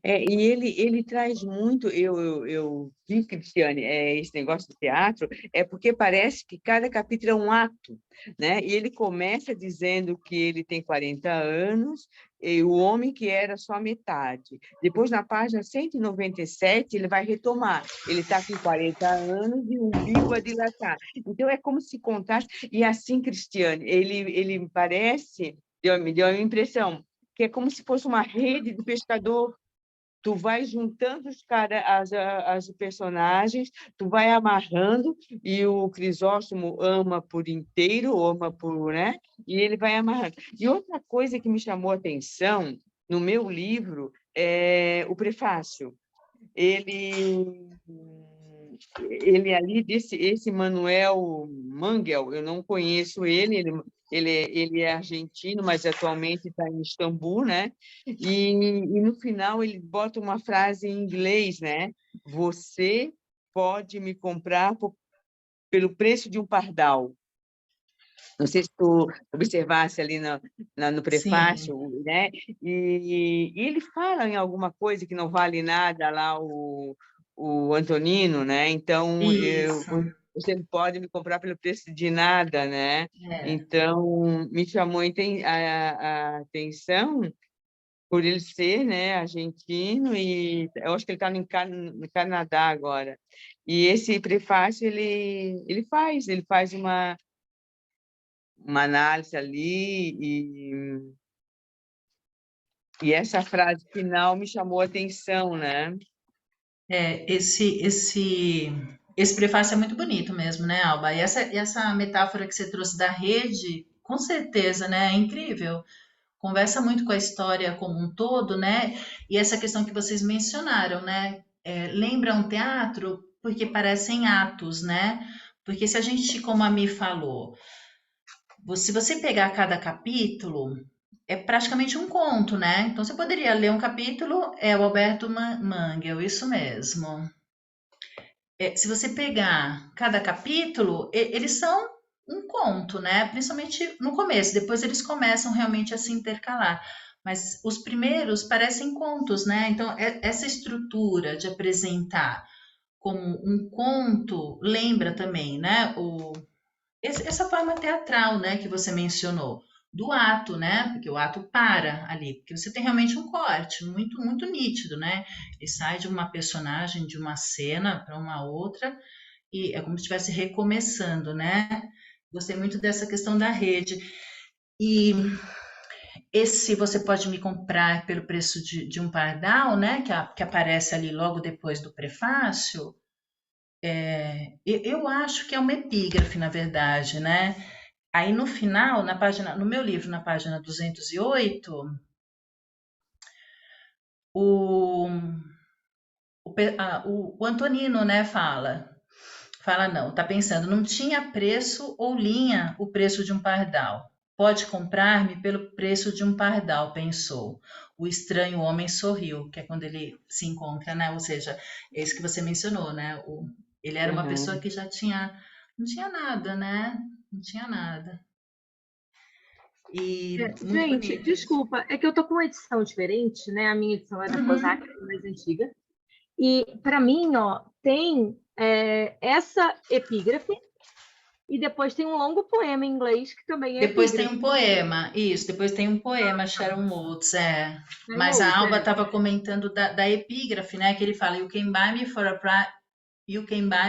E ele traz muito, eu vi, Cristiane, esse negócio do teatro, porque parece que cada capítulo é um ato, né? E ele começa dizendo que ele tem 40 anos, e o homem que era só metade. Depois, na página 197, ele vai retomar. Ele está com 40 anos e o umbigo a dilatar. Então, é como se contasse... E assim, Cristiane, ele parece, me deu a impressão, que é como se fosse uma rede de pescador. Tu vai juntando as personagens, tu vai amarrando, e o Crisóstomo ama por inteiro, né? E ele vai amarrando. E outra coisa que me chamou a atenção no meu livro é o prefácio. Ele ali, esse Manuel Mangel, eu não conheço ele é argentino, mas atualmente está em Istambul, né? E no final ele bota uma frase em inglês, né? Você pode me comprar pelo preço de um pardal. Não sei se tu observasse ali no prefácio, Sim. né? E ele fala em alguma coisa que não vale nada lá, o Antonino, né? Então, Isso. você pode me comprar pelo preço de nada, né? Então, me chamou a atenção por ele ser, né, argentino, e eu acho que ele está no Canadá agora. E esse prefácio, ele faz uma análise ali, e essa frase final me chamou a atenção, né? Esse prefácio é muito bonito mesmo, né, Alba? E essa metáfora que você trouxe da rede, com certeza, né, é incrível. Conversa muito com a história como um todo, né? E essa questão que vocês mencionaram, né? Lembra um teatro porque parecem atos, né? Porque se a gente, como a Mi falou, se você pegar cada capítulo, é praticamente um conto, né? Então você poderia ler um capítulo, é o Alberto Mangel, isso mesmo. Se você pegar cada capítulo, eles são um conto, né? Principalmente no começo, depois eles começam realmente a se intercalar. Mas os primeiros parecem contos, né? Então, essa estrutura de apresentar como um conto lembra também, né? Essa forma teatral, né, que você mencionou, do ato, né? Porque o ato para ali, porque você tem realmente um corte muito, muito nítido, né? Ele sai de uma personagem, de uma cena para uma outra, e é como se estivesse recomeçando, né? Gostei muito dessa questão da rede. E esse você pode me comprar pelo preço de um pardal, né? Que aparece ali logo depois do prefácio. Eu acho que é uma epígrafe, na verdade, né? Aí no final, no meu livro, na página 208, o Antonino, né, fala: Fala não, tá pensando, não tinha preço ou linha o preço de um pardal. Pode comprar-me pelo preço de um pardal, pensou. O estranho homem sorriu, que é quando ele se encontra, né? Ou seja, é isso que você mencionou, né? Ele era uma pessoa que já tinha, não tinha nada, né? Não tinha nada. E muito Gente, bonito isso. desculpa, é que eu tô com uma edição diferente, né? A minha edição é da Kozak, mais antiga. E para mim, ó, tem essa epígrafe e depois tem um longo poema em inglês que também é Depois tem epígrafe. um poema, isso, depois tem um poema, Sharon Oates, Mas a Alba estava comentando da epígrafe, né? Que ele fala, You can buy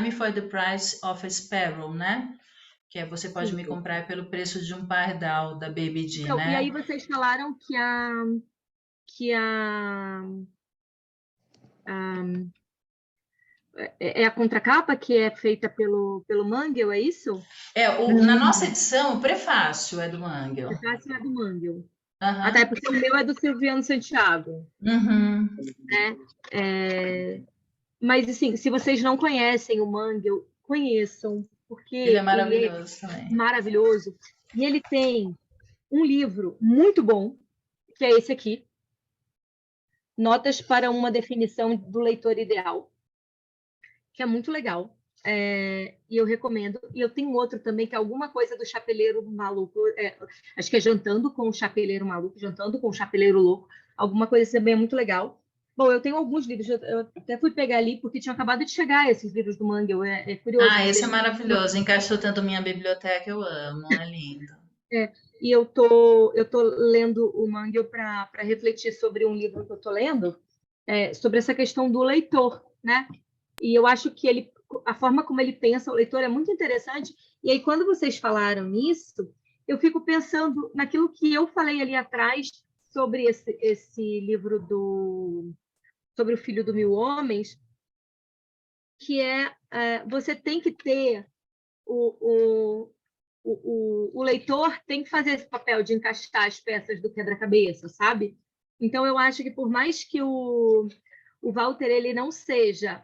me for the price of a sparrow, né? Que é você pode Sim. me comprar pelo preço de um pardal da Baby D, Então, né? e aí vocês falaram que é a contracapa que é feita pelo Mangel, é isso? Na nossa edição, o prefácio é do Mangel. O prefácio é do Mangel. Aham. Até porque o meu é do Silviano Santiago. Uhum. Né? Mas, assim, se vocês não conhecem o Mangel, conheçam, porque Ele é maravilhoso também. maravilhoso. E ele tem um livro muito bom, que é esse aqui, Notas para uma definição do leitor ideal, que é muito legal. E eu recomendo. E eu tenho outro também, que é alguma coisa do Chapeleiro Maluco. Acho que é Jantando com o Chapeleiro Maluco, Jantando com o Chapeleiro Louco. Alguma coisa também é muito legal. Bom, eu tenho alguns livros, eu até fui pegar ali, porque tinha acabado de chegar esses livros do Mangel. É curioso. Esse é maravilhoso. Encaixou tanto minha biblioteca, eu amo, é lindo. E eu tô lendo o Mangel para refletir sobre um livro que eu tô lendo, sobre essa questão do leitor, né? E eu acho que a forma como ele pensa o leitor é muito interessante. E aí, quando vocês falaram nisso, eu fico pensando naquilo que eu falei ali atrás sobre esse livro sobre o Filho do Mil Homens, que você tem que ter o leitor tem que fazer esse papel de encaixar as peças do quebra-cabeça, sabe? Então, eu acho que por mais que o Walter ele não seja,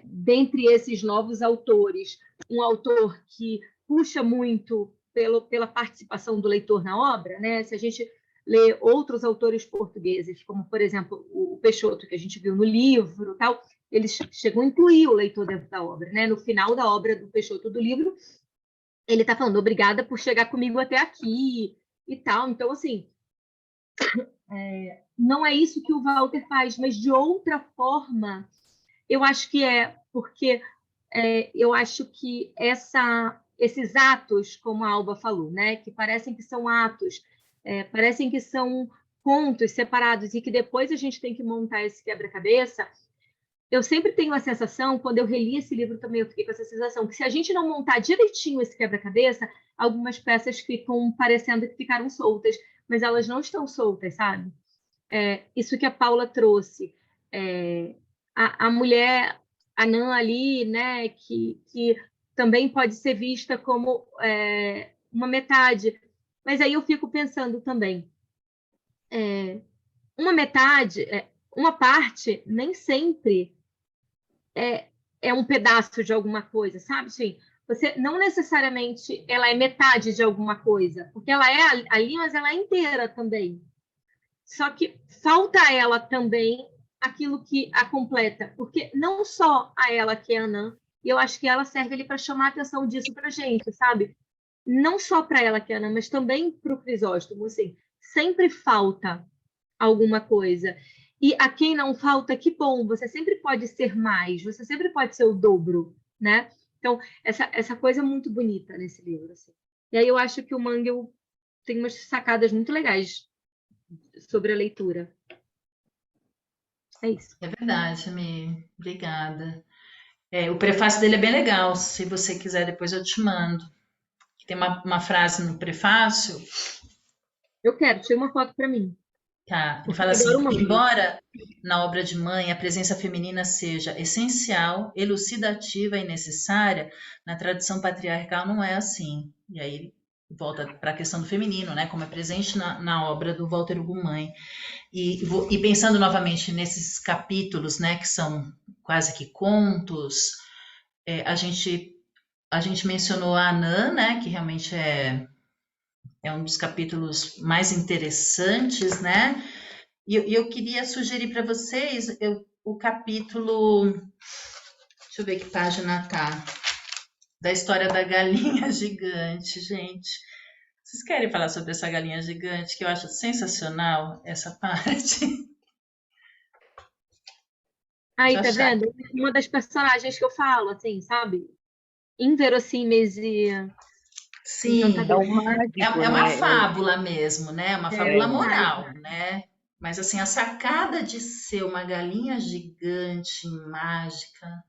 dentre esses novos autores, um autor que puxa muito pela participação do leitor na obra, né? Se a gente lê outros autores portugueses, como, por exemplo, o Peixoto, que a gente viu no livro, tal, eles chegam a incluir o leitor dentro da obra, né? No final da obra do Peixoto do livro, ele está falando, obrigada por chegar comigo até aqui e tal. Então, assim, não é isso que o Walter faz, mas de outra forma, eu acho que porque eu acho que esses atos, como a Alba falou, né, que parecem que são atos, parecem que são pontos separados e que depois a gente tem que montar esse quebra-cabeça. Eu sempre tenho a sensação, quando eu reli esse livro também, eu fiquei com essa sensação, que se a gente não montar direitinho esse quebra-cabeça, algumas peças ficam parecendo que ficaram soltas, mas elas não estão soltas, sabe? Isso que a Paula trouxe. A mulher, a Nan ali, né, que também pode ser vista como uma metade. Mas aí eu fico pensando também, uma metade, uma parte, nem sempre é um pedaço de alguma coisa, sabe? Sim, você não necessariamente ela é metade de alguma coisa, porque ela é ali, mas ela é inteira também. Só que falta a ela também aquilo que a completa, porque não só a ela que é a Anã, e eu acho que ela serve ali para chamar a atenção disso para gente, sabe? Não só para ela que é a Anã, mas também para o Crisóstomo, assim, sempre falta alguma coisa. E a quem não falta, que bom, você sempre pode ser mais, você sempre pode ser o dobro, né? Então, essa coisa é muito bonita nesse livro. Assim. E aí eu acho que o Mangel tem umas sacadas muito legais sobre a leitura. É isso. É verdade, Ami. Obrigada. O prefácio dele é bem legal. Se você quiser, depois eu te mando. Tem uma frase no prefácio. Eu quero, tira uma foto para mim. Tá, ele fala assim, embora na obra de mãe a presença feminina seja essencial, elucidativa e necessária, na tradição patriarcal não é assim. E aí ele volta para a questão do feminino, né, como é presente na obra do Walter Hugo Mãe. E pensando novamente nesses capítulos, né, que são quase que contos, a gente mencionou a Anã, né, que realmente é um dos capítulos mais interessantes, né? E eu queria sugerir para vocês o capítulo, deixa eu ver que página tá, da história da galinha gigante, gente. Vocês querem falar sobre essa galinha gigante, que eu acho sensacional essa parte? Aí, Deixa eu tá achar. vendo? Uma das personagens que eu falo, assim, sabe? Inverossímil, Sim, É encantadora. o mágico, é uma né? fábula mesmo, né? Uma É fábula demais. moral, né? Mas assim, a sacada de ser uma galinha gigante, mágica.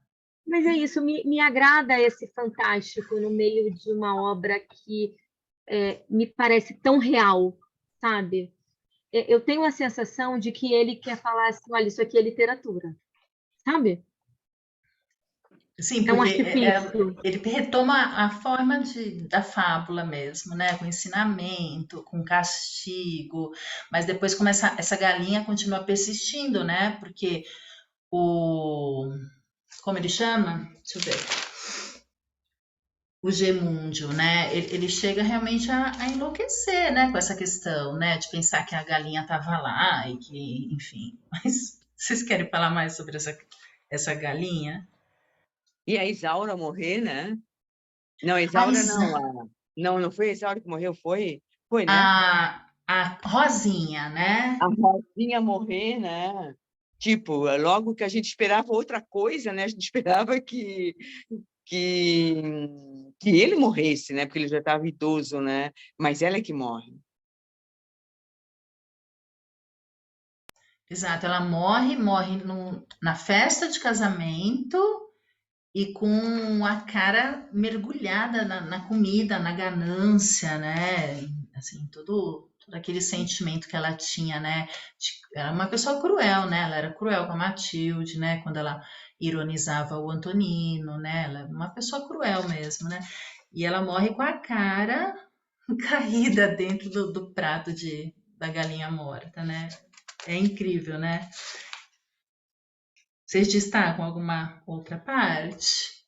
Mas é isso, me agrada esse fantástico no meio de uma obra que me parece tão real, sabe? Eu tenho a sensação de que ele quer falar assim, olha, isso aqui é literatura, sabe? Sim, É um porque artifício. ele retoma a forma da fábula mesmo, né? Com ensinamento, com castigo, mas depois começa essa galinha continua persistindo, né? Porque o como ele chama? Deixa eu ver. O Gemúndio, né? Ele chega realmente a enlouquecer, né? Com essa questão, né? De pensar que a galinha estava lá e que, enfim. Mas vocês querem falar mais sobre essa galinha? E a Isaura morrer, né? Não, a A, Isaura não. Não foi a Isaura que morreu, foi? Foi, né? a Rosinha, né? A Rosinha morrer, né? Tipo, logo que a gente esperava outra coisa, né? A gente esperava que, que ele morresse, né? Porque ele já estava idoso, né? Mas ela é que morre. Exato, ela morre na festa de casamento e com a cara mergulhada na comida, na ganância, né? Assim, todo aquele sentimento que ela tinha, né? Era uma pessoa cruel, né? Ela era cruel com a Matilde, né? Quando ela ironizava o Antonino, né? Ela é uma pessoa cruel mesmo, né? E ela morre com a cara caída dentro do prato da galinha morta, né? É incrível, né? Vocês destacam alguma outra parte?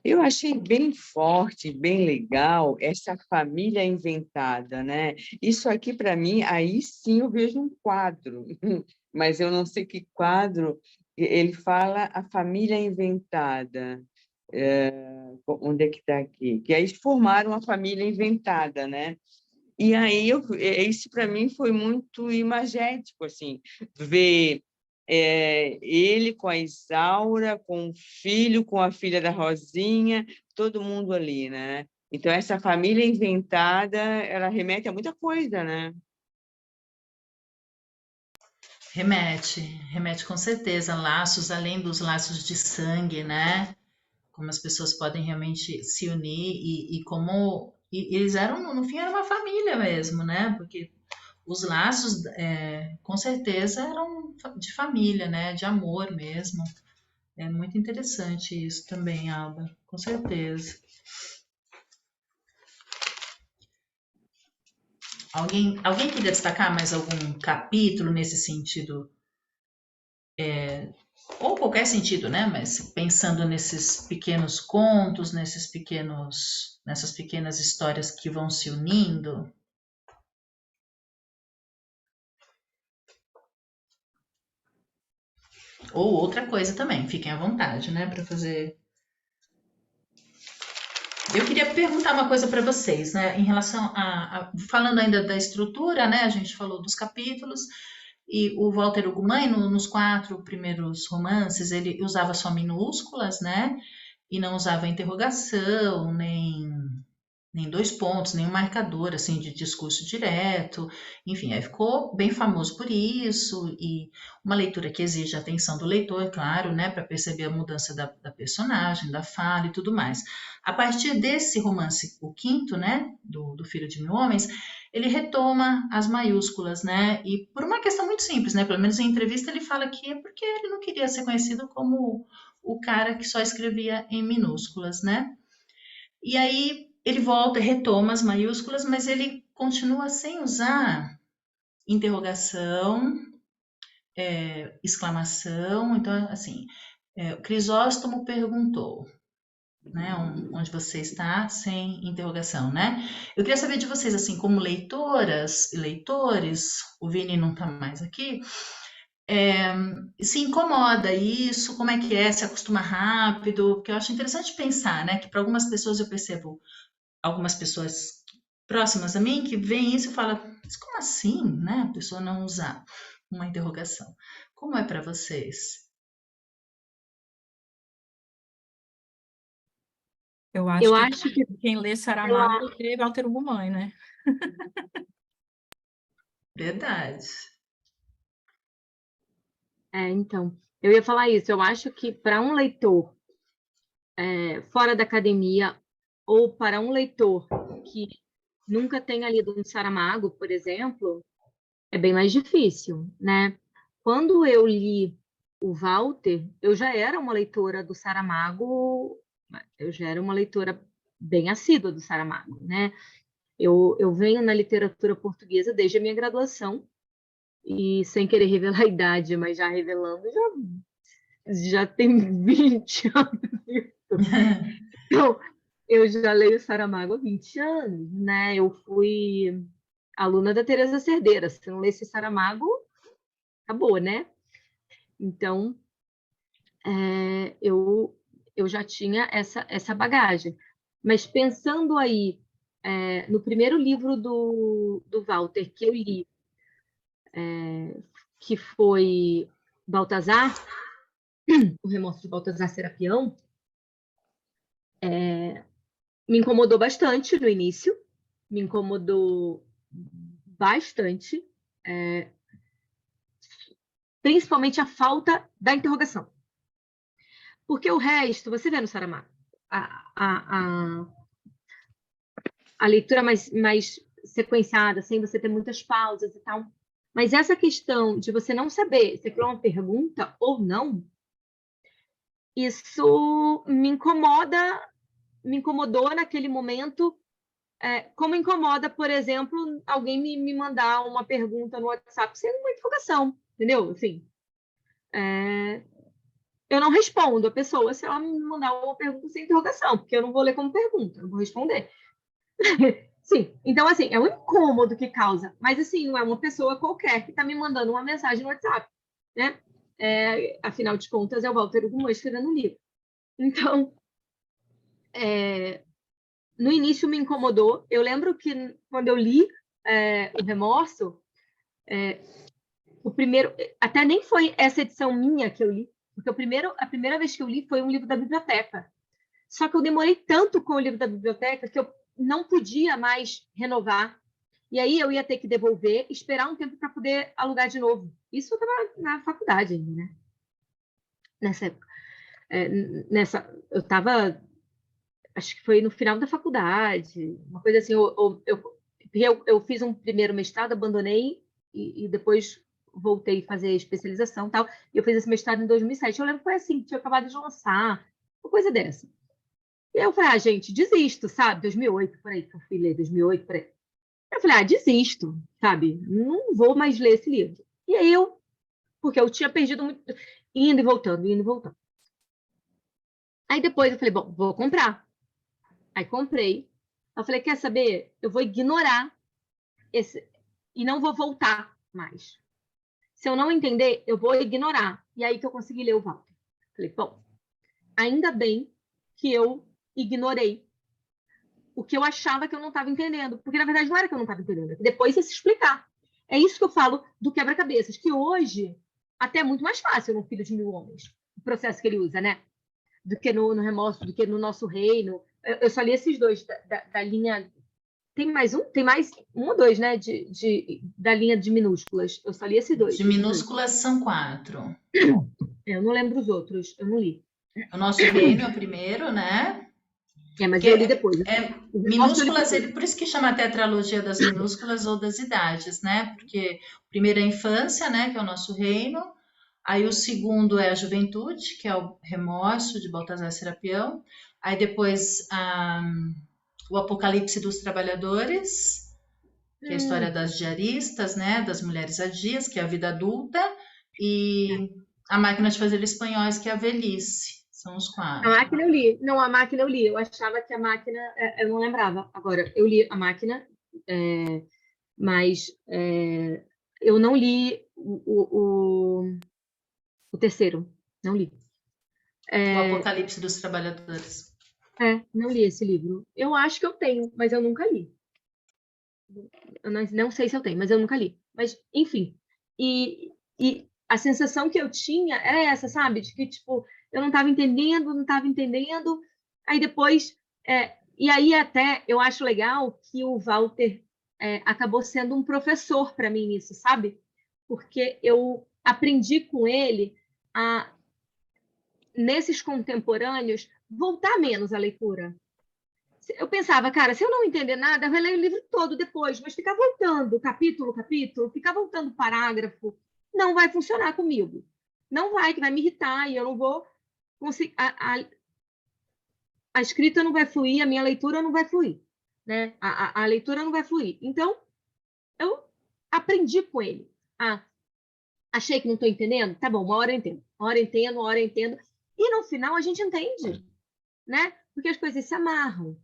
Eu achei bem forte, bem legal essa família inventada, né? Isso aqui, para mim, aí sim eu vejo um quadro, mas eu não sei que quadro. Ele fala a família inventada. Onde é que está aqui? Que aí formaram a família inventada, né? E aí, isso para mim foi muito imagético, assim, ver ele com a Isaura, com o filho, com a filha da Rosinha, todo mundo ali, né? Então, essa família inventada, ela remete a muita coisa, né? Remete com certeza, laços além dos laços de sangue, né? Como as pessoas podem realmente se unir e como eles eram, no fim, era uma família mesmo, né? Porque os laços, com certeza, eram de família, né? De amor mesmo. É muito interessante isso também, Alba, com certeza. Alguém queria destacar mais algum capítulo nesse sentido? Ou qualquer sentido, né? Mas pensando nesses pequenos contos, nessas pequenas histórias que vão se unindo. Ou outra coisa também, fiquem à vontade, né, para fazer. Eu queria perguntar uma coisa para vocês, né, em relação falando ainda da estrutura, né, a gente falou dos capítulos, e o Walter Ugumãe, nos 4 primeiros romances, ele usava só minúsculas, né, e não usava interrogação, nem dois pontos, nem um marcador assim de discurso direto. Enfim, aí ficou bem famoso por isso, e uma leitura que exige a atenção do leitor, claro, né, para perceber a mudança da personagem, da fala e tudo mais. A partir desse romance, o quinto, né, do Filho de Mil Homens, ele retoma as maiúsculas, né, e por uma questão muito simples, né, pelo menos em entrevista ele fala que é porque ele não queria ser conhecido como o cara que só escrevia em minúsculas, né? E aí ele volta, retoma as maiúsculas, mas ele continua sem usar interrogação, exclamação. Então, assim, O Crisóstomo perguntou, né, onde você está, sem interrogação, né? Eu queria saber de vocês, assim, como leitoras e leitores, o Vini não está mais aqui, se incomoda isso, como é que é, se acostuma rápido, porque eu acho interessante pensar, né, que para algumas pessoas eu percebo, algumas pessoas próximas a mim que veem isso e falam, mas como assim, né, a pessoa não usar uma interrogação? Como é para vocês? Eu acho Eu que acho que quem lê Saramago lê Walter Ugumãe, né? Verdade. então, eu ia falar isso. Eu acho que para um leitor fora da academia ou para um leitor que nunca tenha lido um Saramago, por exemplo, é bem mais difícil, né? Quando eu li o Walter, eu já era uma leitora do Saramago, eu já era uma leitora bem assídua do Saramago, né? Eu venho na literatura portuguesa desde a minha graduação, e sem querer revelar a idade, mas já revelando, já tem 20 anos. Então, eu já leio Saramago há 20 anos, né? Eu fui aluna da Teresa Cerdeira. Se não lesse Saramago, acabou, né? Então, eu já tinha essa bagagem. Mas pensando aí no primeiro livro do Walter que eu li, que foi Baltazar, O Remorso de Baltazar Serapião, me incomodou bastante no início, me incomodou bastante, principalmente a falta da interrogação. Porque o resto, você vê no Saramago, a leitura mais sequenciada, sem você ter muitas pausas e tal. Mas essa questão de você não saber se aquilo é uma pergunta ou não, isso me incomodou naquele momento, como incomoda, por exemplo, alguém me mandar uma pergunta no WhatsApp sem uma interrogação, entendeu? Assim, eu não respondo a pessoa se ela me mandar uma pergunta sem interrogação, porque eu não vou ler como pergunta, eu vou responder. Sim, então, assim, é um incômodo que causa, mas, assim, não é uma pessoa qualquer que está me mandando uma mensagem no WhatsApp, né? Afinal de contas, é o Walter Ugumãe escrevendo um livro. Então, no início me incomodou. Eu lembro que, quando eu li O Remorso, o primeiro... Até nem foi essa edição minha que eu li, porque a primeira vez que eu li foi um livro da biblioteca. Só que eu demorei tanto com o livro da biblioteca que eu não podia mais renovar. E aí eu ia ter que devolver, esperar um tempo para poder alugar de novo. Isso eu estava na faculdade ainda, né? Nessa época. Eu estava, acho que foi no final da faculdade, uma coisa assim. Eu fiz um primeiro mestrado, abandonei e depois voltei a fazer especialização e tal. E eu fiz esse mestrado em 2007. Eu lembro que foi assim, tinha acabado de lançar, uma coisa dessa. E aí eu falei, gente, desisto, sabe? 2008, por aí, que eu fui ler, 2008, por aí. Eu falei, desisto, sabe? Não vou mais ler esse livro. E aí porque eu tinha perdido muito, indo e voltando, indo e voltando. Aí depois eu falei, bom, vou comprar. Aí comprei. Eu falei, quer saber? Eu vou ignorar esse e não vou voltar mais. Se eu não entender, eu vou ignorar. E aí que eu consegui ler o Walter. Falei, bom, ainda bem que eu ignorei o que eu achava que eu não estava entendendo. Porque, na verdade, não era que eu não estava entendendo. Depois ia se explicar. É isso que eu falo do quebra-cabeças, que hoje até é muito mais fácil no Filho de Mil Homens, o processo que ele usa, né? Do que no Remorso, do que no Nosso Reino. Eu só li esses dois da linha... Tem mais um? Tem mais um ou dois, né? Da linha de minúsculas. Eu só li esses dois. De minúsculas são 4. Eu não lembro os outros, eu não li. O Nosso Reino é o primeiro, né? Mas eu li depois. Minúsculas, por isso que chama a tetralogia das minúsculas ou das idades, né? Porque o primeiro é a infância, né? Que é o Nosso Reino. Aí o segundo é a juventude, que é o Remorso, de Baltazar Serapião. Aí depois o Apocalipse dos Trabalhadores, que é a história das diaristas, né? Das mulheres adias, que é a vida adulta. E A Máquina de Fazer Espanhóis, que é a Velhice. São os A quatro. Máquina eu li. Não, a Máquina eu li. Eu achava que a Máquina... eu não lembrava. Agora, eu li a Máquina, mas eu não li o terceiro. Não li. O Apocalipse dos Trabalhadores. Não li esse livro. Eu acho que eu tenho, mas eu nunca li. Eu não sei se eu tenho, mas eu nunca li. Mas, enfim. E a sensação que eu tinha era essa, sabe? De que, tipo, eu não estava entendendo. Aí depois... e aí até eu acho legal que o Walter acabou sendo um professor para mim nisso, sabe? Porque eu aprendi com ele a, nesses contemporâneos, voltar menos à leitura. Eu pensava, cara, se eu não entender nada, eu vou ler o livro todo depois, mas ficar voltando capítulo, ficar voltando parágrafo, não vai funcionar comigo. Não vai, que vai me irritar e eu não vou conseguir. A escrita não vai fluir, a minha leitura não vai fluir, né? A leitura não vai fluir. Então, eu aprendi com ele. Achei que não estou entendendo? Tá bom, uma hora eu entendo. Uma hora eu entendo, uma hora eu entendo. E no final a gente entende, né? Porque as coisas se amarram.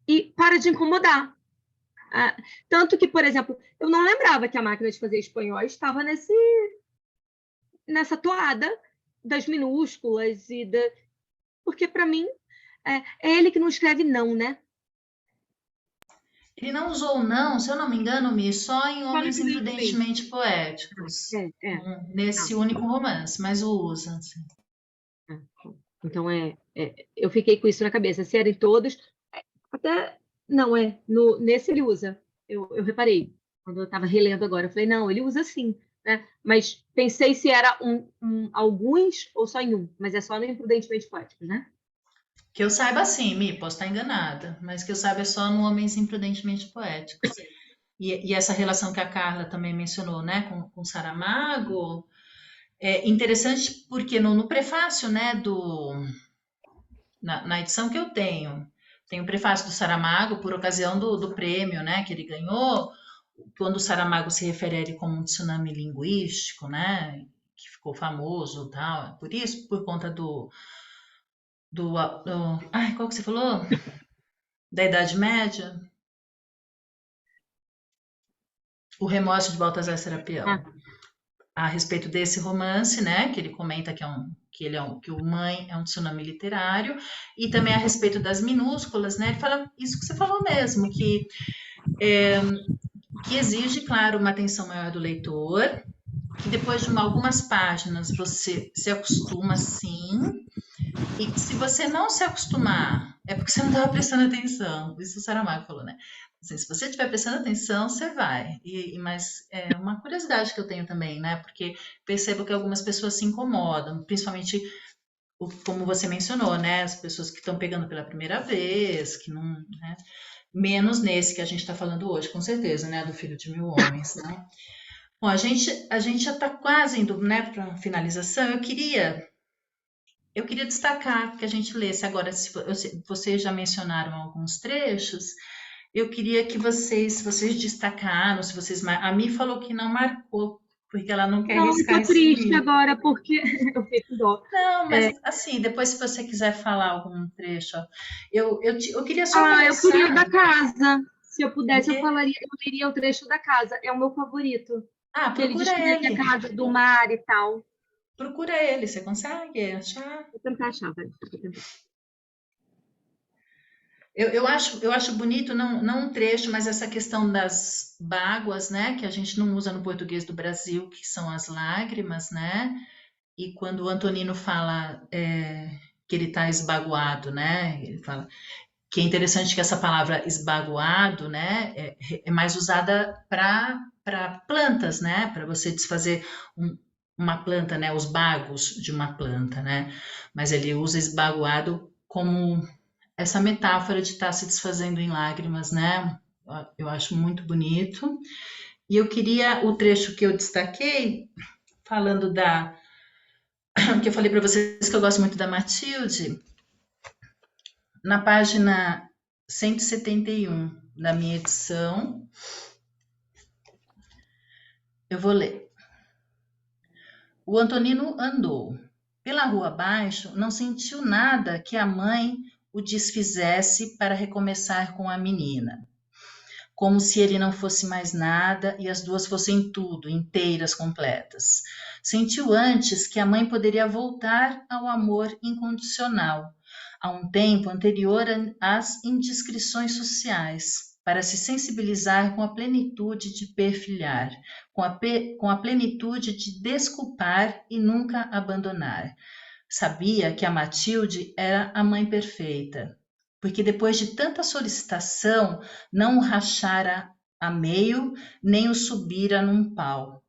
E para de incomodar. Tanto que, por exemplo, eu não lembrava que a Máquina de Fazer Espanhóis estava nessa toada das minúsculas porque para mim é ele que não escreve não, né? Ele não usou não, se eu não me engano, Mi, só em Homens Imprudentemente Imprudentemente. Poéticos, nesse Não. único romance, mas o usa. Assim. Então, eu fiquei com isso na cabeça. Se eram todos, até não nesse ele usa. Eu reparei quando eu estava relendo agora. Eu falei, não, ele usa sim, né? Mas pensei se era alguns ou só em um, mas é só no Imprudentemente Poéticos, né? Que eu saiba sim, Mi, posso estar enganada, mas que eu saiba é só no Homens Imprudentemente Poéticos. E essa relação que a Carla também mencionou, né, com Saramago, é interessante porque no prefácio, né, na edição que eu tenho, tem o prefácio do Saramago por ocasião do prêmio, né, que ele ganhou, quando o Saramago se refere a ele como um tsunami linguístico, né, que ficou famoso, tal, por isso, por conta qual que você falou? Da Idade Média? O Remorso de Baltasar Serapião. A respeito desse romance, né, que ele comenta que o Mãe é um tsunami literário, e também a respeito das minúsculas, né, ele fala isso que você falou mesmo, que exige, claro, uma atenção maior do leitor, que depois de algumas páginas você se acostuma, sim, e que se você não se acostumar, é porque você não estava prestando atenção, isso o Saramago falou, né? Assim, se você estiver prestando atenção, você vai. Mas é uma curiosidade que eu tenho também, né? Porque percebo que algumas pessoas se incomodam, principalmente, como você mencionou, né? As pessoas que estão pegando pela primeira vez, que não... Né? Menos nesse que a gente está falando hoje, com certeza, né? Do Filho de Mil Homens, né? Bom, a gente já está quase indo, né, para a finalização. Eu queria destacar que a gente lesse agora, se vocês já mencionaram alguns trechos, eu queria que vocês destacaram, se vocês... A Mi falou que não marcou, porque ela não quer Não, eu riscar tô esse triste livro. agora, porque eu fiquei com dó. Não, mas assim, depois se você quiser falar algum trecho, eu queria só começar... eu queria o da casa. Se eu pudesse, O quê? eu leria o trecho da casa. É o meu favorito. Que ele Procura descreve a ele. casa do mar e tal. Procura ele, você consegue achar? Vou tentar achar, vai. Vou tentar. Eu acho bonito, não um trecho, mas essa questão das báguas, né? Que a gente não usa no português do Brasil, que são as lágrimas, né? E quando o Antonino fala que ele está esbaguado, né? Ele fala que é interessante que essa palavra esbaguado, né? É mais usada para plantas, né? Para você desfazer uma planta, né? Os bagos de uma planta, né? Mas ele usa esbaguado como essa metáfora de estar se desfazendo em lágrimas, né? Eu acho muito bonito. E eu queria o trecho que eu destaquei, falando que eu falei para vocês que eu gosto muito da Matilde, na página 171 da minha edição, eu vou ler. O Antonino andou. Pela rua abaixo, não sentiu nada que a mãe o desfizesse para recomeçar com a menina. Como se ele não fosse mais nada e as duas fossem tudo, inteiras, completas. Sentiu antes que a mãe poderia voltar ao amor incondicional, a um tempo anterior às indiscrições sociais, para se sensibilizar com a plenitude de perfilhar, com a plenitude de desculpar e nunca abandonar. Sabia que a Matilde era a mãe perfeita, porque depois de tanta solicitação, não o rachara a meio, nem o subira num pau.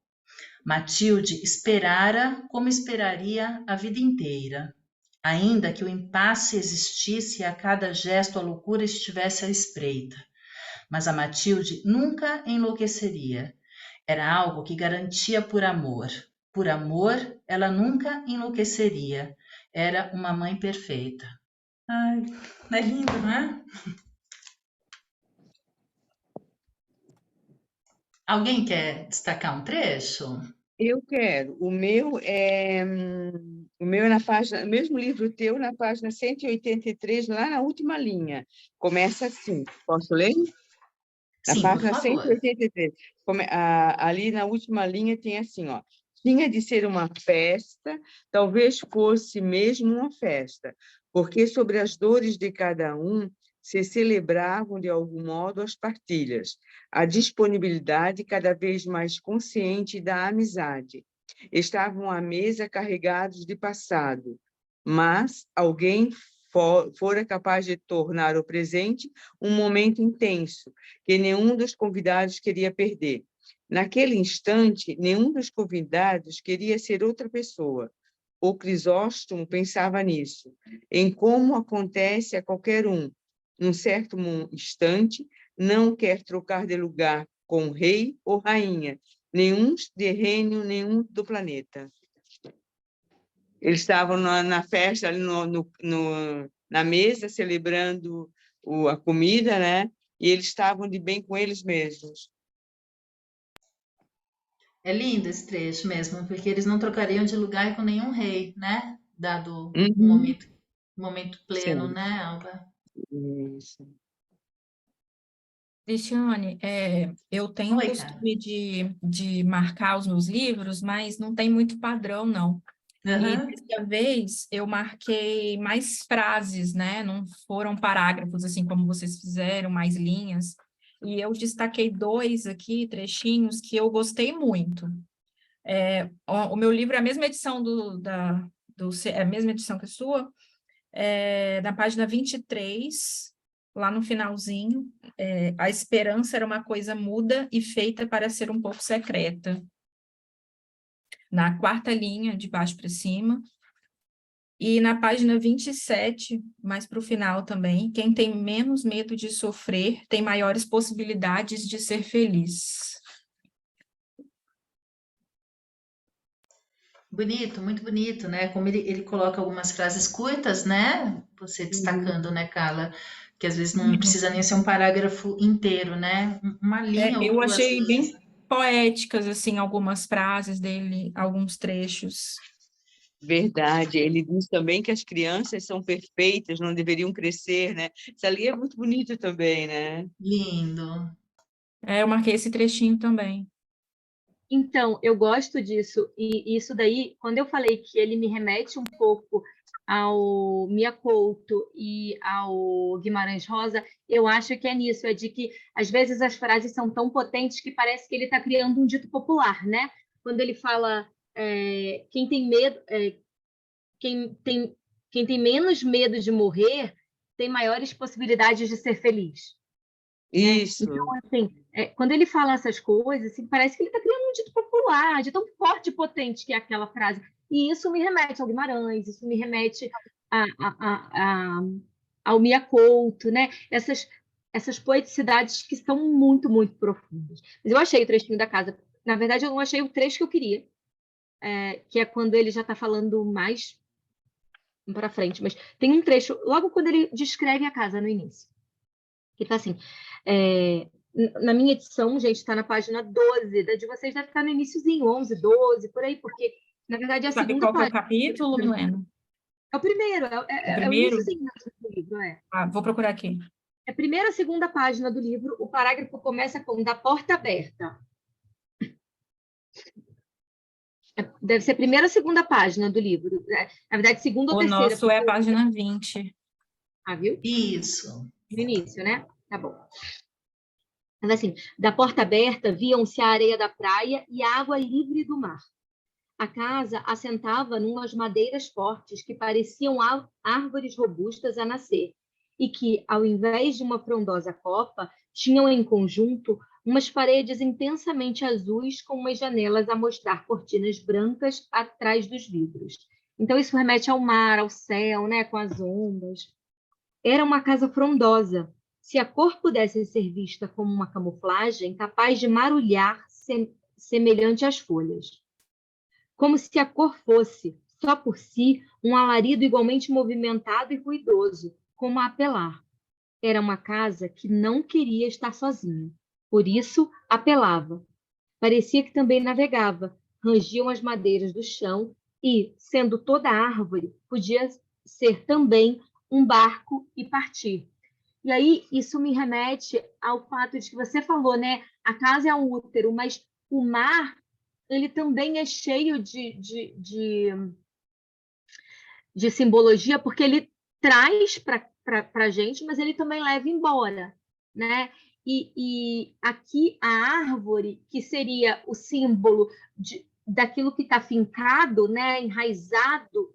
Matilde esperara como esperaria a vida inteira, ainda que o impasse existisse e a cada gesto a loucura estivesse à espreita. Mas a Matilde nunca enlouqueceria. Era algo que garantia por amor. Por amor, ela nunca enlouqueceria. Era uma mãe perfeita. Ai, não é lindo, não é? Alguém quer destacar um trecho? Eu quero. O meu é na página, o mesmo livro teu, na página 183, lá na última linha. Começa assim. Posso ler? Na Sim, por página favor. 183. Ali na última linha tem assim, ó. Tinha de ser uma festa, talvez fosse mesmo uma festa, porque sobre as dores de cada um se celebravam de algum modo as partilhas, a disponibilidade cada vez mais consciente da amizade. Estavam à mesa carregados de passado, mas alguém fora capaz de tornar o presente um momento intenso, que nenhum dos convidados queria perder. Naquele instante, nenhum dos convidados queria ser outra pessoa. O Crisóstomo pensava nisso, em como acontece a qualquer um. Num certo instante, não quer trocar de lugar com rei ou rainha, nenhum de reino, nenhum do planeta. Eles estavam na festa, ali na mesa, celebrando a comida, né? E eles estavam de bem com eles mesmos. É lindo esse trecho mesmo, porque eles não trocariam de lugar com nenhum rei, né? Dado o Uhum. momento pleno, Sim, né, Alba? isso. Cristiane, eu tenho o Oi, cara. costume de marcar os meus livros, mas não tem muito padrão, não. E Aham. dessa vez eu marquei mais frases, né? Não foram parágrafos, assim como vocês fizeram, mais linhas. E eu destaquei dois aqui, trechinhos, que eu gostei muito. O meu livro é a mesma edição é a mesma edição que a sua, na página 23, lá no finalzinho, a esperança era uma coisa muda e feita para ser um pouco secreta. Na quarta linha, de baixo para cima. E na página 27, mais para o final também, quem tem menos medo de sofrer tem maiores possibilidades de ser feliz. Bonito, muito bonito, né? Como ele coloca algumas frases curtas, né? Você destacando, né, Carla? Que às vezes não Uhum. precisa nem ser um parágrafo inteiro, né? Uma linha ou Eu duas achei linhas. bem poéticas, assim, algumas frases dele, alguns trechos. Verdade. Ele diz também que as crianças são perfeitas, não deveriam crescer, né? Isso ali é muito bonito também, né? Lindo. Eu marquei esse trechinho também. Então, eu gosto disso, e isso daí, quando eu falei que ele me remete um pouco ao Mia Couto e ao Guimarães Rosa, eu acho que é nisso, é de que às vezes as frases são tão potentes que parece que ele está criando um dito popular, né? Quando ele fala quem tem medo, quem tem, quem tem menos medo de morrer tem maiores possibilidades de ser feliz, né? Então, Isso. assim, quando ele fala essas coisas, assim, parece que ele está criando um dito popular, de tão forte e potente que é aquela frase. E isso me remete ao Guimarães, isso me remete ao Mia Couto, né? Essas poeticidades que são muito, muito profundas. Mas eu achei o trechinho da casa. Na verdade, eu não achei o trecho que eu queria, que é quando ele já está falando mais para frente. Mas tem um trecho, logo quando ele descreve a casa no início, que está assim. Na minha edição, gente, está na página 12, da de vocês deve estar no iníciozinho, 11, 12, por aí, porque Na verdade, é a Sabe segunda qual que é o página. capítulo, Milena? É o primeiro, O é o primeiro? iníciozinho do livro, é. Ah, vou procurar aqui. É a primeira ou segunda página do livro, o parágrafo começa com da porta aberta. Deve ser a primeira ou segunda página do livro. Na verdade, segunda ou O terceira. nosso é a página 20. Ah, viu? Isso. No início, né? Tá bom. Mas assim, da porta aberta viam-se a areia da praia e a água livre do mar. A casa assentava numas madeiras fortes que pareciam árvores robustas a nascer e que, ao invés de uma frondosa copa, tinham em conjunto umas paredes intensamente azuis com umas janelas a mostrar cortinas brancas atrás dos vidros. Então isso remete ao mar, ao céu, né, com as ondas. Era uma casa frondosa. Se a cor pudesse ser vista como uma camuflagem capaz de marulhar semelhante às folhas. Como se a cor fosse, só por si, um alarido igualmente movimentado e ruidoso, como a apelar. Era uma casa que não queria estar sozinha. Por isso, apelava. Parecia que também navegava. Rangiam as madeiras do chão e, sendo toda árvore, podia ser também um barco e partir. E aí, isso me remete ao fato de que você falou, né? A casa é um útero, mas o mar, ele também é cheio de simbologia, porque ele traz para a gente, mas ele também leva embora, né? E aqui a árvore, que seria o símbolo daquilo que está fincado, né, enraizado,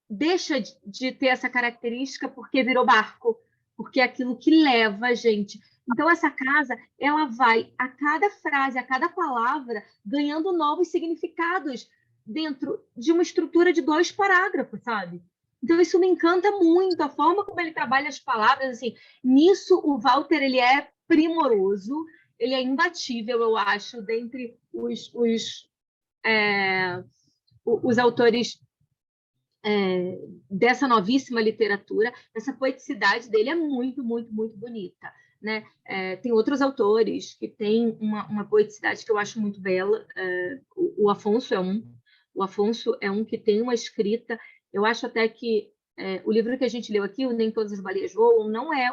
deixa de ter essa característica porque virou barco, porque é aquilo que leva a gente. Então, essa casa, ela vai, a cada frase, a cada palavra, ganhando novos significados dentro de uma estrutura de 2 parágrafos, sabe? Então, isso me encanta muito, a forma como ele trabalha as palavras, assim, nisso o Walter, ele é primoroso, ele é imbatível, eu acho, dentre os autores dessa novíssima literatura. Essa poeticidade dele é muito, muito, muito bonita, né? Tem outros autores que têm uma poeticidade que eu acho muito bela. O Afonso é um. O Afonso é um que tem uma escrita. Eu acho até que o livro que a gente leu aqui, o Nem Todas as Baleias Voam, não é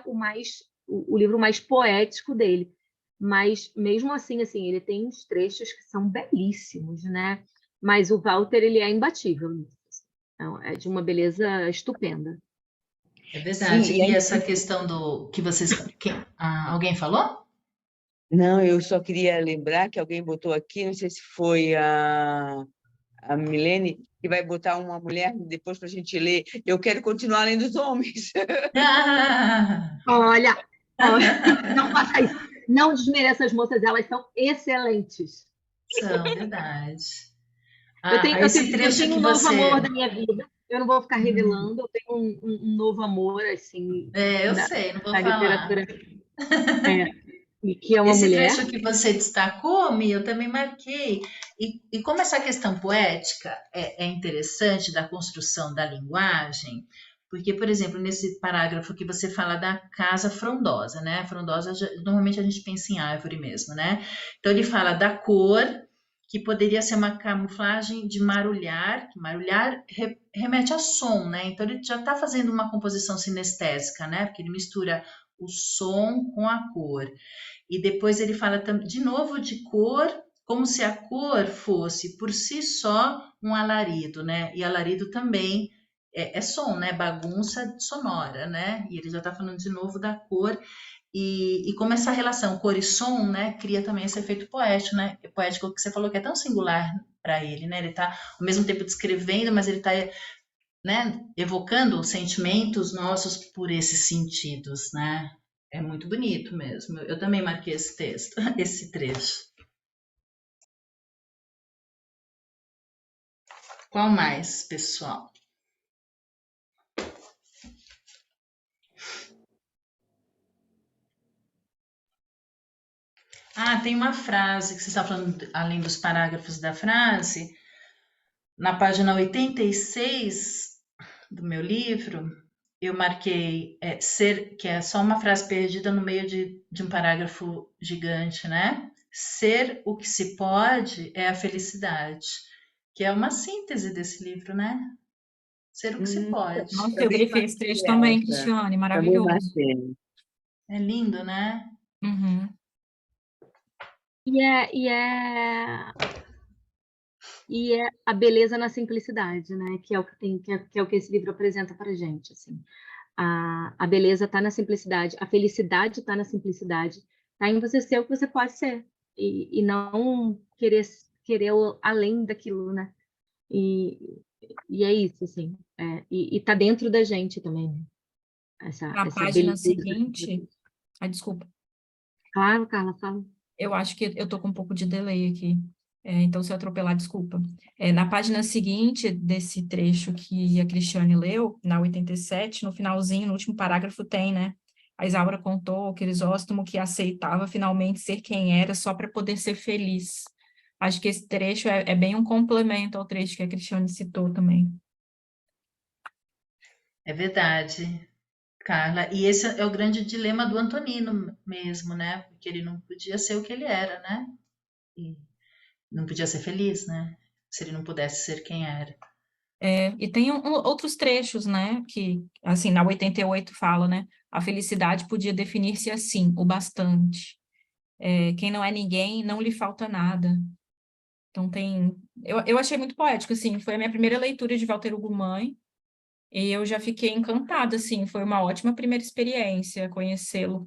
o livro mais poético dele, mas mesmo assim, ele tem uns trechos que são belíssimos, né? Mas o Walter, ele é imbatível nisso. Então, é de uma beleza estupenda. É verdade. Sim, E essa questão do que vocês. Alguém falou? não, eu só queria lembrar que alguém botou aqui, não sei se foi a Milene, que vai botar uma mulher depois para a gente ler. Eu quero continuar lendo os homens. Olha, não faça isso. Não desmereça as moças, elas são excelentes. São, verdade. Eu tenho Esse trecho um que novo amor você. da minha vida. Eu não vou ficar revelando. Eu tenho um novo amor, assim, Eu da, sei, não vou da falar. literatura. E que é uma Esse mulher. trecho que você destacou, Mi, eu também marquei. E como essa questão poética é interessante da construção da linguagem, porque, por exemplo, nesse parágrafo que você fala da casa frondosa, né? Frondosa, normalmente a gente pensa em árvore mesmo, né? Então ele fala da cor, que poderia ser uma camuflagem de marulhar, que marulhar remete a som, né? Então ele já está fazendo uma composição sinestésica, né? Porque ele mistura o som com a cor. E depois ele fala de novo de cor, como se a cor fosse por si só um alarido, né? E alarido também é som, né? Bagunça sonora, né? E ele já está falando de novo da cor. E como essa relação cor e som, né, cria também esse efeito poético, né? Poético que você falou que é tão singular para ele, né? Ele está ao mesmo tempo descrevendo, mas ele está, né, evocando sentimentos nossos por esses sentidos, né? É muito bonito mesmo. Eu também marquei esse texto, esse trecho. Qual mais, pessoal? Tem uma frase que você está falando, além dos parágrafos da frase, na página 86 do meu livro, eu marquei ser, que é só uma frase perdida no meio de um parágrafo gigante, né? Ser o que se pode é a felicidade. que é uma síntese desse livro, né? Ser o que se pode. Nossa, eu Também grifei esse trecho baixei também, essa. Cristiane, Também maravilhoso. baixei. É lindo, né? Uhum. E é a beleza na simplicidade, né? Que é o que tem, que é o que esse livro apresenta para gente, assim. A beleza está na simplicidade, a felicidade está na simplicidade, está em você ser o que você pode ser e não querer além daquilo, né? E é isso, assim. E tá dentro da gente também, né? Na Essa página beleza. seguinte, desculpa, Claro, Carla, fala. eu acho que eu tô com um pouco de delay aqui. Então, se eu atropelar, desculpa. Na página seguinte desse trecho que a Cristiane leu, na 87, no finalzinho, no último parágrafo, tem, né? A Isaura contou, Crisóstomo, que aceitava finalmente ser quem era só para poder ser feliz. Acho que esse trecho é bem um complemento ao trecho que a Cristiane citou também. É verdade, Carla. E esse é o grande dilema do Antonino mesmo, né? Porque ele não podia ser o que ele era, né? E não podia ser feliz, né? Se ele não pudesse ser quem era. E tem outros trechos, né, que, assim, na 88 fala, né, a felicidade podia definir-se assim, o bastante. Quem não é ninguém, não lhe falta nada. Então eu achei muito poético, assim, foi a minha primeira leitura de Walter Ugumãe, Mãe, e eu já fiquei encantada, assim, foi uma ótima primeira experiência conhecê-lo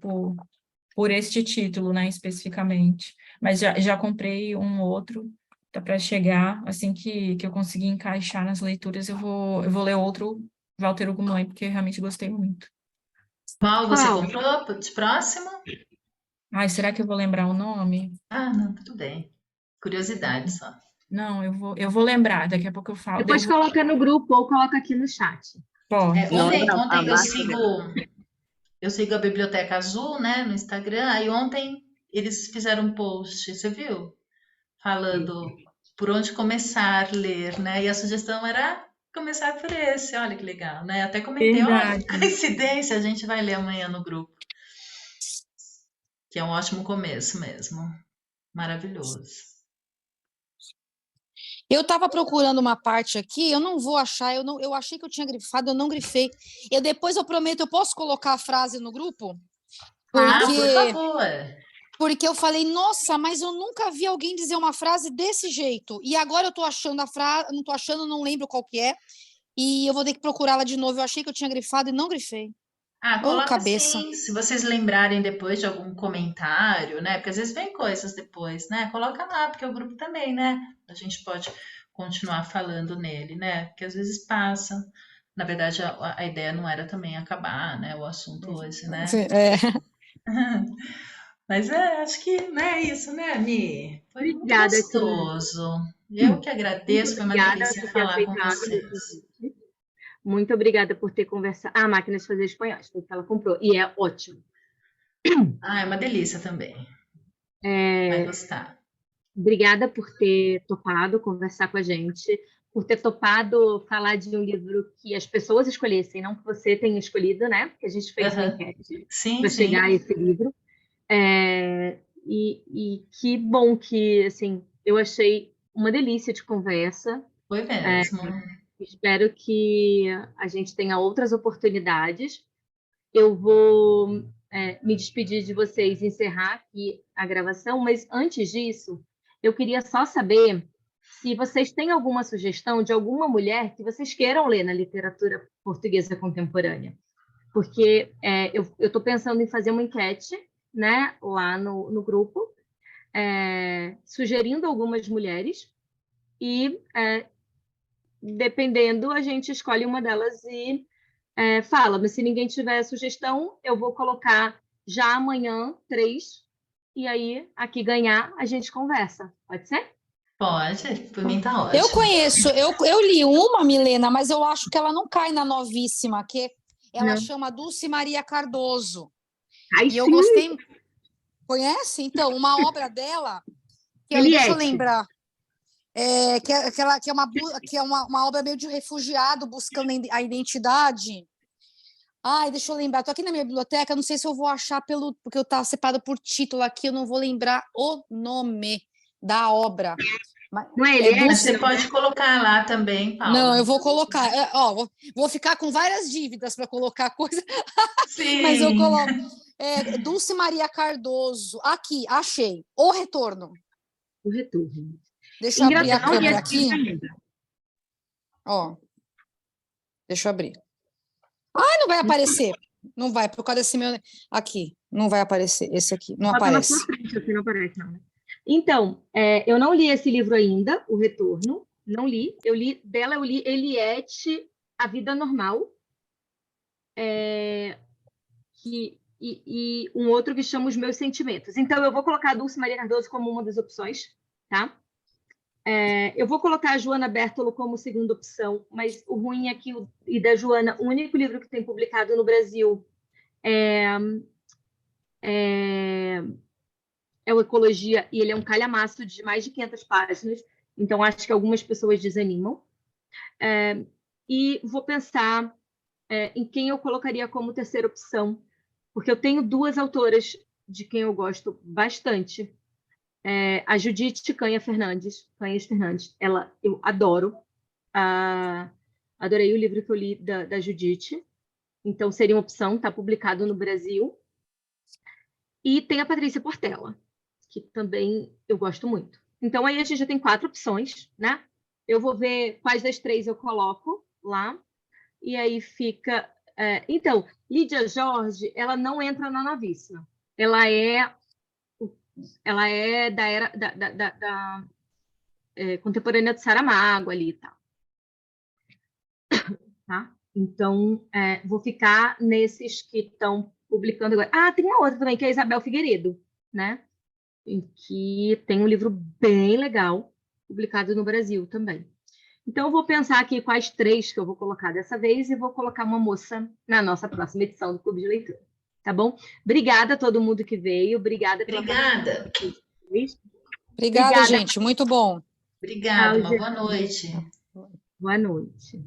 por este título, né, especificamente. Mas já comprei um outro, tá para chegar, assim que eu conseguir encaixar nas leituras, eu vou ler outro Walter Ugumãe, Mãe, porque eu realmente gostei muito. Qual você Qual? comprou de próximo? Ai, será que eu vou lembrar o nome? Ah, não, tudo bem. Curiosidade só. Não, eu vou lembrar, daqui a pouco eu falo. Depois coloca no grupo ou coloca aqui no chat. Pode. Não, a Ontem máquina. eu sigo a Biblioteca Azul, né, no Instagram. Aí ontem eles fizeram um post, você viu? Falando por onde começar a ler, né? E a sugestão era começar por esse. Olha que legal, né? Até comentei, olha, que Verdade. coincidência, a gente vai ler amanhã no grupo. Que é um ótimo começo mesmo. Maravilhoso. Eu estava procurando uma parte aqui, eu não vou achar, eu achei que eu tinha grifado, eu não grifei. Depois eu prometo, eu posso colocar a frase no grupo? Ah, por Porque, favor. porque eu falei, nossa, mas eu nunca vi alguém dizer uma frase desse jeito. E agora eu tô achando a frase, não tô achando, não lembro qual que é. E eu vou ter que procurá-la de novo. Eu achei que eu tinha grifado e não grifei. Ah, Ô, coloca cabeça. sim, se vocês lembrarem depois de algum comentário, né? Porque às vezes vem coisas depois, né? Coloca lá, porque o grupo também, né? A gente pode continuar falando nele, né? Porque às vezes passa. Na verdade, a ideia não era também acabar, né? O assunto hoje, né? É. Mas acho que não é isso, né, Mi? Foi muito Obrigada, Cris. gostoso. Eu que Muito agradeço, foi uma obrigada delícia por ter falar com aceitado meu vocês. convite. Muito obrigada por ter conversado. A máquina de fazer espanhóis, foi o que ela comprou. E é ótimo. Ah, é uma delícia também. Vai gostar. Obrigada por ter topado conversar com a gente, por ter topado falar de um livro que as pessoas escolhessem, não que você tenha escolhido, né? Porque a gente fez uma Aham. enquete Sim, para chegar a sim. esse livro. E que bom que, assim, eu achei uma delícia de conversa. Foi mesmo. Espero que a gente tenha outras oportunidades. Eu vou me despedir de vocês, encerrar aqui a gravação, mas antes disso, eu queria só saber se vocês têm alguma sugestão de alguma mulher que vocês queiram ler na literatura portuguesa contemporânea. Porque eu estou pensando em fazer uma enquete, né, lá no grupo, sugerindo algumas mulheres e, dependendo, a gente escolhe uma delas e fala, mas se ninguém tiver sugestão, eu vou colocar já amanhã 3, e aí, aqui ganhar, a gente conversa. Pode ser? Pode, por mim tá Eu ótimo. conheço, eu li uma, Milena, mas eu acho que ela não cai na novíssima, que ela Não. chama Dulce Maria Cardoso. Aí E eu sim, gostei. Conhece? Então, uma obra dela, deixa eu Eliette. lembrar, que é uma obra meio de refugiado buscando a identidade. Ai, deixa eu lembrar, tô aqui na minha biblioteca, não sei se eu vou achar porque eu tá separado por título aqui, eu não vou lembrar o nome da obra. Não é É Eliette? Mas você Dulce. pode colocar lá também, Paula. Não, eu vou colocar. Vou ficar com várias dívidas para colocar coisa, Sim. mas eu coloco. Dulce Maria Cardoso. Aqui, achei. O Retorno. O Retorno. Deixa eu abrir a Engraçado, câmera e aqui. ainda. Ó. Deixa eu abrir. Não vai aparecer. Não vai, por causa desse meu. Aqui. Não vai aparecer. Esse aqui. Não Bota na aparece. sua frente, assim não aparece, não, né? Então, eu não li esse livro ainda, O Retorno. Não li. Eu li Eliette, A Vida Normal. E um outro que chama Os Meus Sentimentos. Então, eu vou colocar a Dulce Maria Cardoso como uma das opções, tá? Eu vou colocar a Joana Bertolo como segunda opção, mas o ruim é que, e da Joana, o único livro que tem publicado no Brasil é o Ecologia, e ele é um calhamaço de mais de 500 páginas, então acho que algumas pessoas desanimam. E vou pensar em quem eu colocaria como terceira opção, porque eu tenho duas autoras de quem eu gosto bastante. A Judite Canhas Fernandes, eu adoro. Adorei o livro que eu li da Judite, então seria uma opção, está publicado no Brasil. E tem a Patrícia Portela, que também eu gosto muito. Então aí a gente já tem 4 opções, né? Eu vou ver quais das 3 eu coloco lá, e aí fica... Então, Lídia Jorge, ela não entra na novíssima. Ela é da era contemporânea de Saramago ali e tal. Tá? Então, vou ficar nesses que estão publicando agora. Tem uma outra também, que é a Isabel Figueiredo, né? Em que tem um livro bem legal, publicado no Brasil também. Então, eu vou pensar aqui quais 3 que eu vou colocar dessa vez e vou colocar uma moça na nossa próxima edição do Clube de Leitura. Tá bom? Obrigada a todo mundo que veio. Obrigada pela Obrigada. Obrigada, gente. Muito bom. Obrigada. Tchau, Uma boa noite. Boa noite.